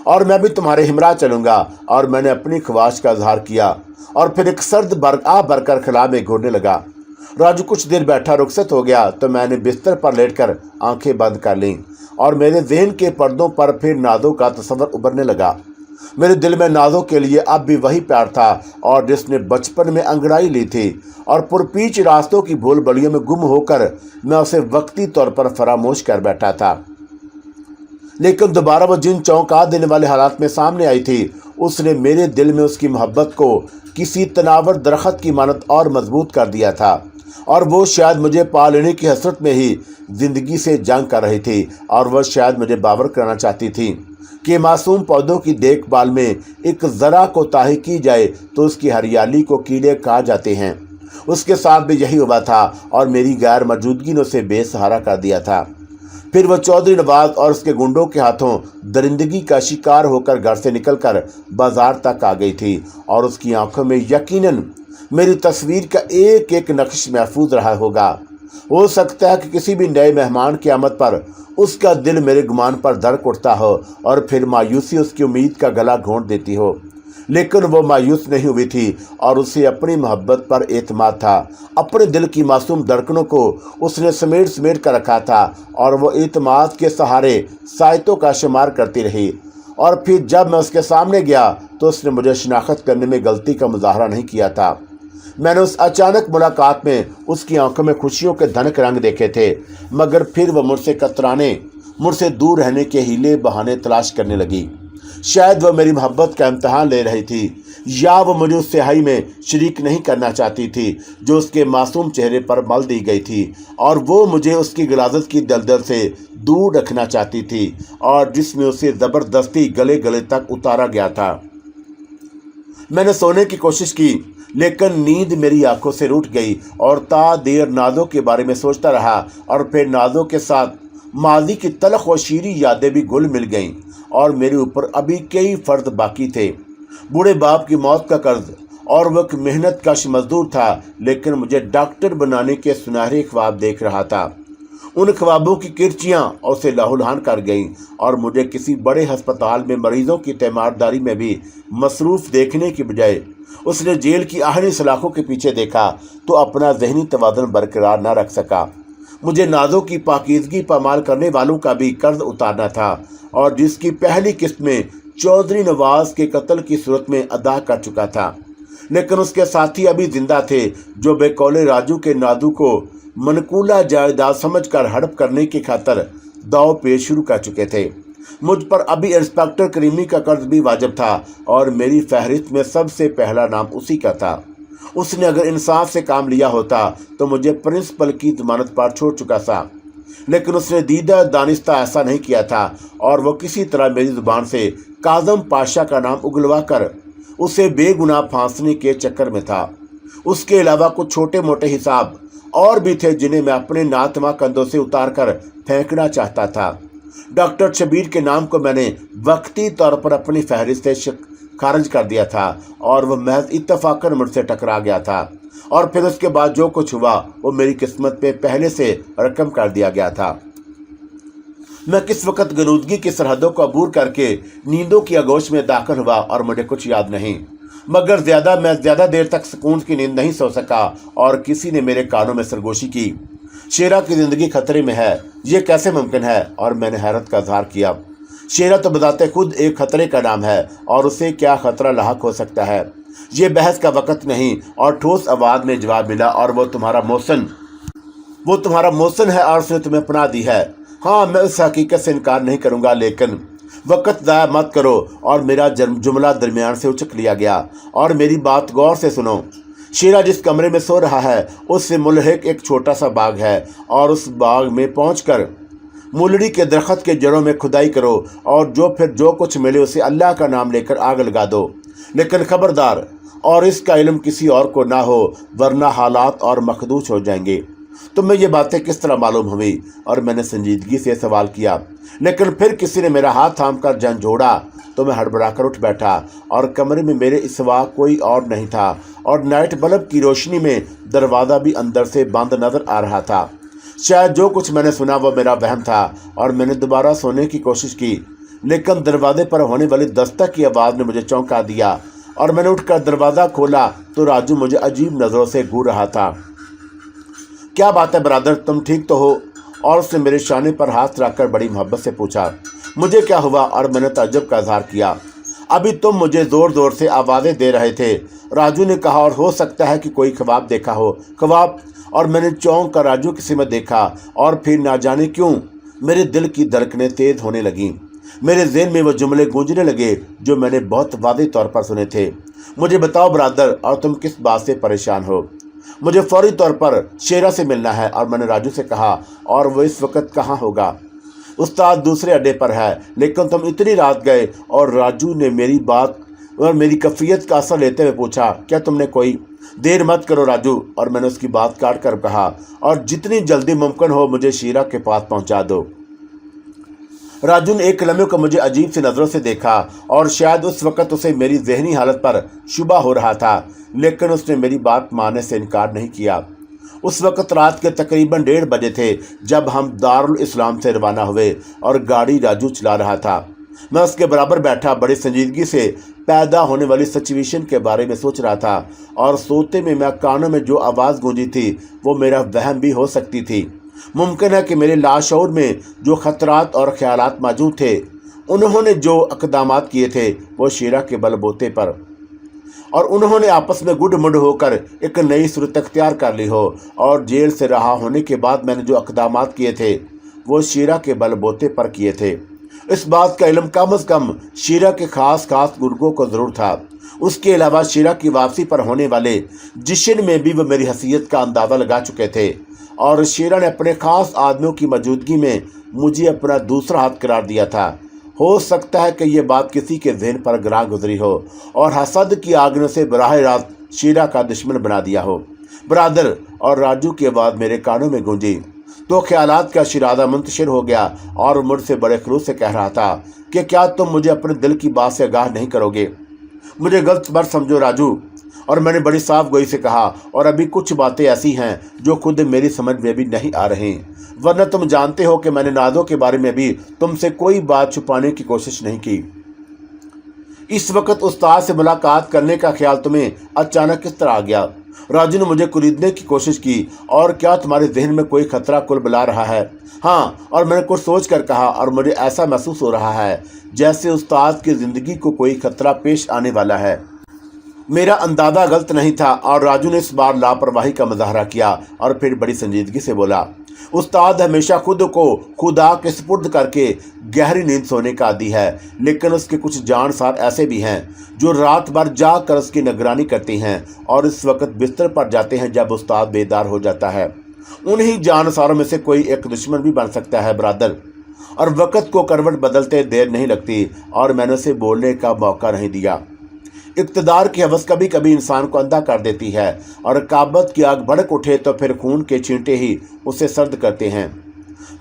اور میں بھی تمہارے ہمراہ چلوں گا۔ اور میں نے اپنی خواہش کا اظہار کیا، اور پھر ایک سرد بھر کر خلا میں گھورنے لگا۔ راجو کچھ دیر بیٹھا رخصت ہو گیا تو میں نے بستر پر لیٹ کر آنکھیں بند کر لیں، اور میرے ذہن کے پردوں پر پھر نازو کا تصور ابھرنے لگا۔ میرے دل میں نازو کے لیے اب بھی وہی پیار تھا، اور جس نے بچپن میں انگڑائی لی تھی، اور پرپیچ راستوں کی بھول بھلیوں میں گم ہو کر میں اسے وقتی طور پر فراموش کر بیٹھا تھا۔ لیکن دوبارہ وہ جن چونکا دینے والے حالات میں سامنے آئی تھی، اس نے میرے دل میں اس کی محبت کو کسی تناور درخت کی مانند اور مضبوط کر دیا تھا، اور وہ شاید مجھے پا لینے کی حسرت میں ہی زندگی سے جنگ کر رہی تھی۔ اور وہ شاید مجھے باور کرانا چاہتی تھی کہ معصوم پودوں کی دیکھ بھال میں ایک ذرا کوتاہی کی جائے تو اس کی ہریالی کو کیڑے کھا جاتے ہیں۔ اس کے ساتھ بھی یہی ہوا تھا، اور میری غیر موجودگی نے اسے بے سہارا کر دیا تھا۔ پھر وہ چودھری نواز اور اس کے گنڈوں کے ہاتھوں درندگی کا شکار ہو کر گھر سے نکل کر بازار تک آ گئی تھی، اور اس کی آنکھوں میں یقیناً میری تصویر کا ایک ایک نقش محفوظ رہا ہوگا۔ ہو سکتا ہے کہ کسی بھی نئے مہمان کی آمد پر اس کا دل میرے گمان پر دھڑک اٹھتا ہو، اور پھر مایوسی اس کی امید کا گلا گھونٹ دیتی ہو، लेकिन वो मायूस नहीं हुई थी और उसे अपनी मोहब्बत पर एतमाद था। अपने दिल की मासूम धड़कनों को उसने समेट समेट कर रखा था और वो एतमाद के सहारे सायतों का शुमार करती रही। और फिर जब मैं उसके सामने गया तो उसने मुझे शिनाख्त करने में गलती का मुजाहरा नहीं किया था। मैंने उस अचानक मुलाकात में उसकी आंखों में खुशियों के धनक रंग देखे थे, मगर फिर वह मुझसे कतराने, मुझसे दूर रहने के हीले बहाने तलाश करने लगी। शायद वह मेरी मोहब्बत का इम्तहान ले रही थी, या वह मुझे उस स्याही में शरीक नहीं करना चाहती थी जो उसके मासूम चेहरे पर मल दी गई थी, और वो मुझे उसकी गिलाज़त की दलदल से दूर रखना चाहती थी और जिसमें उसे ज़बरदस्ती गले गले तक उतारा गया था। मैंने सोने की कोशिश की, लेकिन नींद मेरी आंखों से रूठ गई और ता देर नाज़ों के बारे में सोचता रहा, और फिर नाज़ों के साथ माजी की तलख व शीरी यादें भी घुल मिल गईं और मेरे ऊपर अभी कई फ़र्ज बाकी थे। बूढ़े बाप की मौत का कर्ज, और वह एक मेहनत कश मजदूर था, लेकिन मुझे डॉक्टर बनाने के सुनहरे ख्वाब देख रहा था। उन ख्वाबों की किरचियाँ उसे लहूलुहान कर गईं और मुझे किसी बड़े हस्पताल में मरीजों की तीमारदारी में भी मसरूफ़ देखने की बजाय उसने जेल की आहनी सलाखों के पीछे देखा तो अपना जहनी तवाज़ुन बरकरार न रख सका। मुझे नाज़ों की पाकीज़गी पामाल करने वालों का भी कर्ज उतारना था, और जिसकी पहली किस्त में चौधरी नवाज के कत्ल की सूरत में अदा कर चुका था, लेकिन उसके साथी अभी जिंदा थे जो बेकौले राजू के नादू को मनकूला जायदाद समझकर हड़प करने की खातर दाव पेश शुरू कर चुके थे। मुझ पर अभी इंस्पेक्टर करीमी का कर्ज भी वाजिब था और मेरी फहरिस्त में सबसे पहला नाम उसी का था। उसने अगर इंसाफ से काम लिया होता तो मुझे प्रिंसिपल की जमानत पर छोड़ चुका था, लेकिन उसने दीदा दानिस्ता ऐसा नहीं किया था और वो किसी तरह मेरी जुबान से काजम पाशा का नाम उगलवा कर उसे बेगुनाह फांसने के चक्कर में था। उसके अलावा कुछ छोटे मोटे हिसाब और भी थे जिन्हें मैं अपने नातमा कंधों से उतार कर फेंकना चाहता था। डॉक्टर शबीर के नाम को मैंने वक्ती तौर पर अपनी फहरिस्त से खारिज कर दिया था और वह महज इत्तफाकन मुझसे टकरा गया था, और फिर उसके बाद जो कुछ हुआ वो मेरी किस्मत पे पहले से रकम कर दिया गया था। मैं किस वक्त गलूदगी की सरहदों को अबूर करके नींदों की आगोश में दाखिल हुआ और मुझे कुछ याद नहीं, मगर मैं ज़्यादा देर तक सुकून की नींद नहीं सो सका और किसी ने मेरे कानों में सरगोशी की, शेरा की ज़िंदगी खतरे में है, ये कैसे मुमकिन है? और मैंने हैरत का इजहार किया। शेरा तो बताते खुद एक खतरे का नाम है और उसे क्या खतरा लाहक हो सकता है? ये बहस का वक़्त नहीं। और ठोस आवाज़ में जवाब मिला, और वो तुम्हारा मोहसिन है और उसने तुम्हें पनाह दी है। हाँ, मैं उस हकीकत से इनकार नहीं करूँगा, लेकिन वक़्त ज़ाया मत करो। और मेरा जुमला दरमियान से उचक लिया गया। और मेरी बात गौर से सुनो। शेरा जिस कमरे में सो रहा है उससे मुल्हिक एक छोटा सा बाग है, और उस बाग में पहुंचकर मूलड़ी के दरख्त के जड़ों में खुदाई करो और जो कुछ मिले उसे अल्लाह का नाम लेकर आग लगा दो। लेकिन खबरदार, और इसका इल्म किसी और को ना हो, वरना हालात और मखदूश हो जाएंगे। तुम्हें ये बातें किस तरह मालूम हुई? और मैंने संजीदगी से सवाल किया, लेकिन फिर किसी ने मेरा हाथ थाम कर झंझोड़ा तो मैं हड़बड़ाकर उठ बैठा, और कमरे में मेरे सिवा कोई और नहीं था, और नाइट बल्ब की रोशनी में दरवाज़ा भी अंदर से बंद नज़र आ रहा था। शायद जो कुछ मैंने सुना वो मेरा वहम था, और मैंने दोबारा सोने की कोशिश की, लेकिन दरवाजे पर होने वाली दस्तक की आवाज़ ने मुझे चौंका दिया, और मैंने उठकर दरवाज़ा खोला तो राजू मुझे अजीब नज़रों से घूर रहा था। क्या बात है ब्रदर, तुम ठीक तो हो? और उसने मेरे शाने पर हाथ रखकर बड़ी मोहब्बत से पूछा। मुझे क्या हुआ? और मैंने ताज्जुब का इजहार किया। अभी तुम मुझे ज़ोर ज़ोर से आवाज़ें दे रहे थे, राजू ने कहा, और हो सकता है कि कोई ख्वाब देखा हो। ख्वाब? और मैंने चौंक कर राजू की सिमत देखा, और फिर ना जाने क्यों मेरे दिल की धड़कनें तेज़ होने लगीं। मेरे ज़हन में वो जुमले गूंजने लगे जो मैंने बहुत वाज़ेह तौर पर सुने थे। मुझे बताओ ब्रदर, और तुम किस बात से परेशान हो? मुझे फौरी तौर पर शेरा से मिलना है। और मैंने राजू से कहा, और वो इस वक्त कहाँ होगा? उस्ताद दूसरे अड्डे पर है। लेकिन तुम इतनी रात गए? और राजू ने मेरी बात और मेरी कफ़ियत का असर लेते हुए पूछा, क्या तुमने कोई? देर मत करो राजू। और मैंने उसकी बात काट कर कहा, और जितनी जल्दी मुमकिन हो मुझे शीरा के पास पहुंचा दो। राजू ने एक लम्हे को मुझे अजीब सी नज़रों से देखा, और शायद उस वक़्त उसे मेरी जहनी हालत पर शुबा हो रहा था, लेकिन उसने मेरी बात मानने से इनकार नहीं किया। उस वक़्त रात के तकरीबन 1:30 बजे थे जब हम दारुल इस्लाम से रवाना हुए, और गाड़ी राजू चला रहा था। मैं उसके बराबर बैठा बड़ी संजीदगी से पैदा होने वाली सिचुएशन के बारे में सोच रहा था, और सोते में मैं कानों में जो आवाज़ गूंजी थी वो मेरा वहम भी हो सकती थी। मुमकिन है कि मेरे लाशऊर में जो खतरात और ख्यालात मौजूद थे, उन्होंने जो इक़दामात किए थे वो शीरा के बलबूते पर, और उन्होंने आपस में गुड-मुड होकर एक नई सूरत अख्तियार कर ली हो, और जेल से रहा होने के बाद मैंने जो इक़दामात किए थे वो शीरा के बलबूते पर किए थे। इस बात का इल्म कम अज़ कम शीरा के ख़ास बुजुर्गों को ज़रूर था। उसके अलावा शीरा की वापसी पर होने वाले जश्न में भी वो मेरी हैसियत का अंदाज़ा लगा चुके थे, और शीरा ने अपने ख़ास आदमियों की मौजूदगी में मुझे अपना दूसरा हाथ करार दिया था। हो सकता है कि ये बात किसी के ज़हन पर गिरा गुजरी हो और हसद की आग ने उसे बराह रास्त शीरा का दुश्मन बना दिया हो। ब्रादर और राजू की आवाज़ मेरे कानों में गूंजी तो ख्यालात का शिरादा मुंतशिर हो गया, और मुझसे बड़े खलूस से कह रहा था कि क्या तुम मुझे अपने दिल की बात से आगाह नहीं करोगे? मुझे गलत मत समझो राजू। और मैंने बड़ी साफ गोई से कहा, और अभी कुछ बातें ऐसी हैं जो खुद मेरी समझ में भी नहीं आ रही, वरना तुम जानते हो कि मैंने नादों के बारे में भी तुमसे कोई बात छुपाने की कोशिश नहीं की। इस वक्त उस्ताद से मुलाकात करने का ख्याल तुम्हें अचानक किस तरह आ गया? राजू ने मुझे कुरीदने की कोशिश की, और क्या तुम्हारे जहन में कोई खतरा कुल बुला रहा है? हाँ, और मैंने कुछ सोच कर कहा, और मुझे ऐसा महसूस हो रहा है जैसे उस्ताद की ज़िंदगी को कोई खतरा पेश आने वाला है। मेरा अंदाज़ा गलत नहीं था, और राजू ने इस बार लापरवाही का मुजाहरा किया और फिर बड़ी संजीदगी से बोला, उस्ताद हमेशा खुद को खुदा के सुपुर्द करके गहरी नींद सोने का आदी है, लेकिन उसके कुछ जानसार ऐसे भी हैं जो रात भर जाग कर उसकी निगरानी करती हैं और इस वक्त बिस्तर पर जाते हैं जब उस्ताद बेदार हो जाता है। उन्हीं जानसारों में से कोई एक दुश्मन भी बन सकता है ब्रदर। और वक्त को करवट बदलते देर नहीं लगती, और मैंने उसे बोलने का मौका नहीं दिया। इक़्तिदार की हवस कभी कभी इंसान को अंधा कर देती है, और काबत की आग भड़क उठे तो फिर खून के छींटे ही उसे सर्द करते हैं।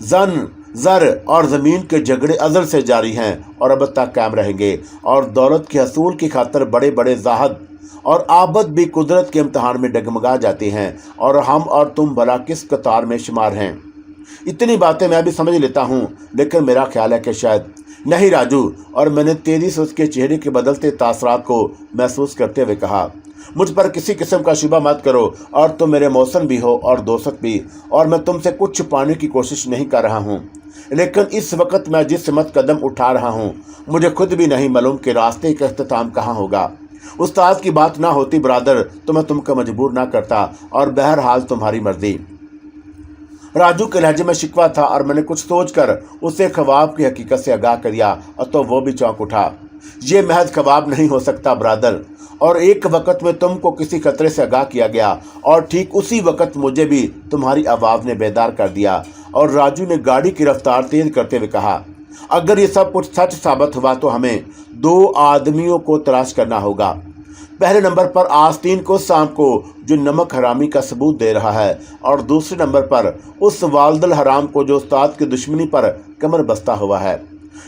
जन ज़र और ज़मीन के झगड़े अज़ल से जारी हैं और अब तक कायम रहेंगे, और दौलत के हसूल की खातर बड़े बड़े ज़ाहद और आबद भी कुदरत के इम्तहान में डगमगा जाते हैं, और हम और तुम भला किस कतार में शुमार हैं? इतनी बातें मैं भी समझ लेता हूँ, लेकिन मेरा ख्याल है कि शायद नहीं राजू। और मैंने तेजी से उसके चेहरे के बदलते तासरात को महसूस करते हुए कहा, मुझ पर किसी किस्म का शुबा मत करो, और तुम मेरे मौसन भी हो और दोस्त भी, और मैं तुमसे कुछ छुपाने की कोशिश नहीं कर रहा हूँ, लेकिन इस वक्त मैं जिस हिम्मत कदम उठा रहा हूँ मुझे खुद भी नहीं मालूम कि रास्ते का अख्तिताम कहाँ होगा। उस्ताद की बात ना होती ब्रादर तो मैं तुमको मजबूर ना करता, और बहरहाल तुम्हारी मर्जी। राजू के लहजे में शिकवा था, और मैंने कुछ सोचकर उसे ख्वाब की हकीकत से आगाह कर दिया, तो वो भी चौंक उठा। ये महज ख्वाब नहीं हो सकता ब्रादर, और एक वक्त में तुमको किसी खतरे से आगाह किया गया, और ठीक उसी वक्त मुझे भी तुम्हारी आवाज़ ने बेदार कर दिया। और राजू ने गाड़ी की रफ्तार तेज करते हुए कहा, अगर ये सब कुछ सच साबित हुआ तो हमें दो आदमियों को तलाश करना होगा। पहले नंबर पर आस्तीन को सांप को जो नमक हरामी का सबूत दे रहा है, और दूसरे नंबर पर उस वालदल हराम को जो उस्ताद की दुश्मनी पर कमर बस्ता हुआ है।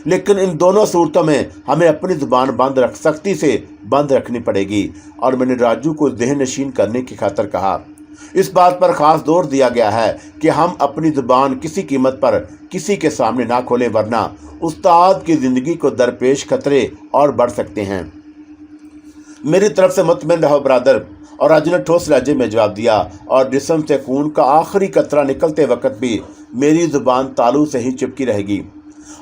लेकिन इन दोनों सूरतों में हमें अपनी ज़ुबान बंद रख सख्ती से बंद रखनी पड़ेगी। और मैंने राजू को ज़हन नशीन करने की खातर कहा, इस बात पर ख़ास जोर दिया गया है कि हम अपनी ज़ुबान किसी कीमत पर किसी के सामने ना खोलें, वरना उस्ताद की ज़िंदगी को दरपेश खतरे और बढ़ सकते हैं। मेरी तरफ से मुतमिन रहो ब्रादर। और राजू ने ठोस लहजे में जवाब दिया, और जिस्म से खून का आखिरी कतरा निकलते वक्त भी मेरी ज़ुबान तालू से ही चिपकी रहेगी।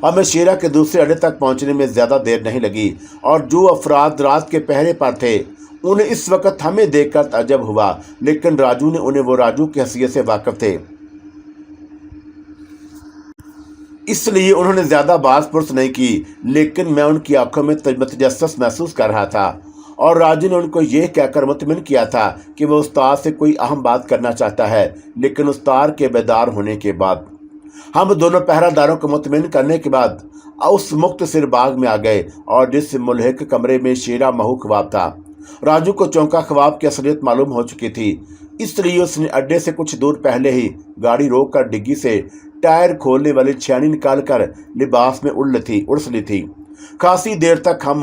हमें शीरा के दूसरे अड्डे तक पहुंचने में ज़्यादा देर नहीं लगी, और जो अफराद रात के पहरे पर थे उन्हें इस वक्त हमें देखकर ताज्जुब हुआ, लेकिन राजू ने उन्हें वो राजू की हैसियत से वाकिफ थे, इसलिए उन्होंने ज़्यादा बात पुरस नहीं की। लेकिन मैं उनकी आंखों में तजस्सुस महसूस कर रहा था, और राजू ने उनको यह कहकर मुतमिन किया था कि वह उस्ताद से कोई अहम बात करना चाहता है, लेकिन उस्ताद के बेदार होने के बाद। हम दोनों पहरादारों को मुतमिन करने के बाद उस मुख्तसिर बाग में आ गए, और जिस मुल्हिक कमरे में शीरा महू ख्वाब था। राजू को चौंका ख्वाब की असलियत मालूम हो चुकी थी, इसलिए उसने अड्डे से कुछ दूर पहले ही गाड़ी रोक कर डिग्गी से टायर खोलने वाली छानी निकाल कर लिबास में उड़स ली थी। खासी देर तक हम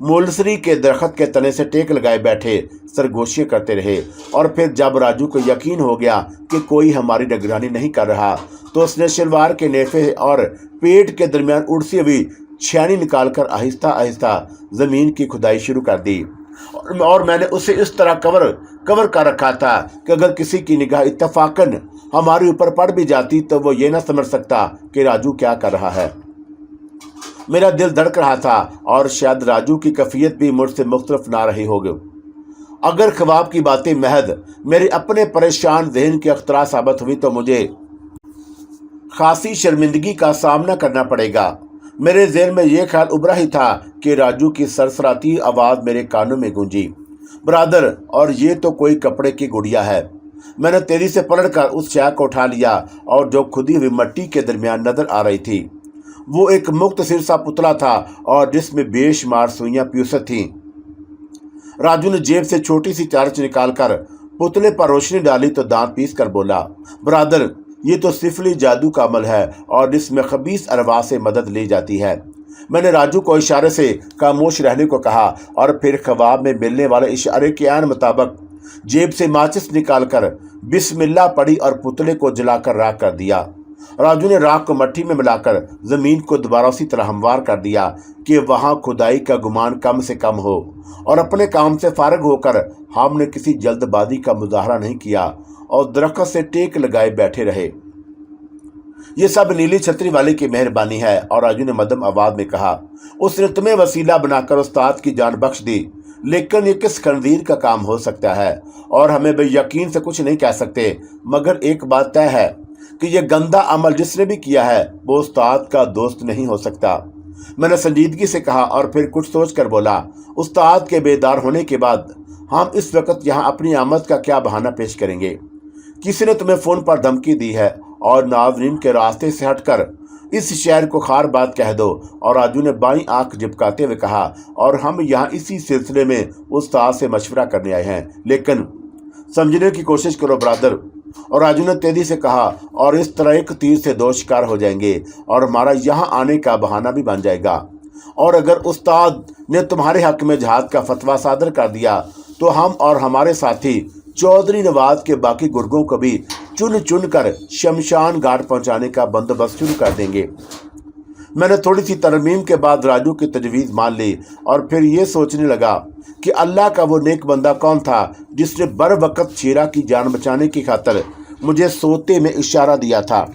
मोलसरी के दरख्त के तने से टेक लगाए बैठे सरगोशियाँ करते रहे, और फिर जब राजू को यकीन हो गया कि कोई हमारी निगरानी नहीं कर रहा, तो उसने शलवार के नेफे और पेट के दरमियान उड़ती हुई छेनी निकाल कर आहिस्ता आहिस्ता ज़मीन की खुदाई शुरू कर दी और मैंने उसे इस तरह कवर कर रखा था कि अगर किसी की निगाह इत्तफाकन हमारे ऊपर पड़ भी जाती तो वो ये ना समझ सकता कि राजू क्या कर रहा है। मेरा दिल धड़क रहा था और शायद राजू की कैफियत भी मुझसे मुख्तलिफ ना रही होगी। अगर ख्वाब की बातें महज मेरे अपने परेशान ज़हन की अख्तरा साबित हुई तो मुझे खासी शर्मिंदगी का सामना करना पड़ेगा। मेरे ज़हन में यह ख्याल उभरा ही था कि राजू की सरसराती आवाज़ मेरे कानों में गूंजी, ब्रादर, और ये तो कोई कपड़े की गुड़िया है। मैंने तेजी से पलटकर उस शय को उठा लिया और जो खुदी हुई मिट्टी के दरमियान नजर आ रही थी वो एक मुख्तसर सा पुतला था और जिसमें बेशुमार सुइयां पियुसत थीं। राजू ने जेब से छोटी सी चारच निकालकर पुतले पर रोशनी डाली तो दांत पीस कर बोला, ब्रादर, ये तो सिफली जादू का अमल है और इसमें खबीस अरवा से मदद ली जाती है। मैंने राजू को इशारे से खामोश रहने को कहा और फिर ख्वाब में मिलने वाले इशारे के आन मुताबिक जेब से माचिस निकालकर बिस्मिल्लाह पढ़ी और पुतले को जलाकर राख कर दिया। राजू ने राख को मट्टी में मिलाकर जमीन को दोबारा उसी तरह हमवार कर दिया कि वहां खुदाई का गुमान कम से कम हो, और अपने काम से फारग होकर हमने किसी जल्दबाजी का मुजाहरा नहीं किया और दरख्त से टेक लगाए बैठे रहे। ये सब नीली छतरी वाले की मेहरबानी है। और राजू ने मध्यम आवाज में कहा, उसने तुम्हें वसीला बनाकर उस्ताद की जान बख्श दी, लेकिन ये किस खंजीर का काम हो सकता है और हमें बेयकीन से कुछ नहीं कह सकते, मगर एक बात तय है कि यह गंदा अमल जिसने भी किया है वो उस्ताद का दोस्त नहीं हो सकता। मैंने संजीदगी से कहा और फिर कुछ सोच कर बोला, उस्ताद के बेदार होने के बाद हम इस वक्त यहाँ अपनी आमद का क्या बहाना पेश करेंगे? किसी ने तुम्हें फ़ोन पर धमकी दी है और नाज़रीन के रास्ते से हटकर इस शहर को खार बात कह दो। और राजू ने बाईं आंख झपकाते हुए कहा, और हम यहाँ इसी सिलसिले में उस्ताद से मशवरा करने आए हैं, लेकिन समझने की कोशिश करो ब्रादर। और राजू ने तेजी से कहा, और इस तरह एक तीर से दो शिकार हो जाएंगे और हमारा यहाँ आने का बहाना भी बन जाएगा। और अगर उस्ताद ने तुम्हारे हक में जहाद का फतवा सादर कर दिया तो हम और हमारे साथी चौधरी नवाज के बाकी गुर्गों को भी चुन चुन कर शमशान घाट पहुंचाने का बंदोबस्त शुरू कर देंगे। मैंने थोड़ी सी तरमीम के बाद राजू की तजवीज़ मान ली और फिर ये सोचने लगा कि अल्लाह का वो नेक बंदा कौन था जिसने बर वक्त शेरा की जान बचाने की खातिर मुझे सोते में इशारा दिया था।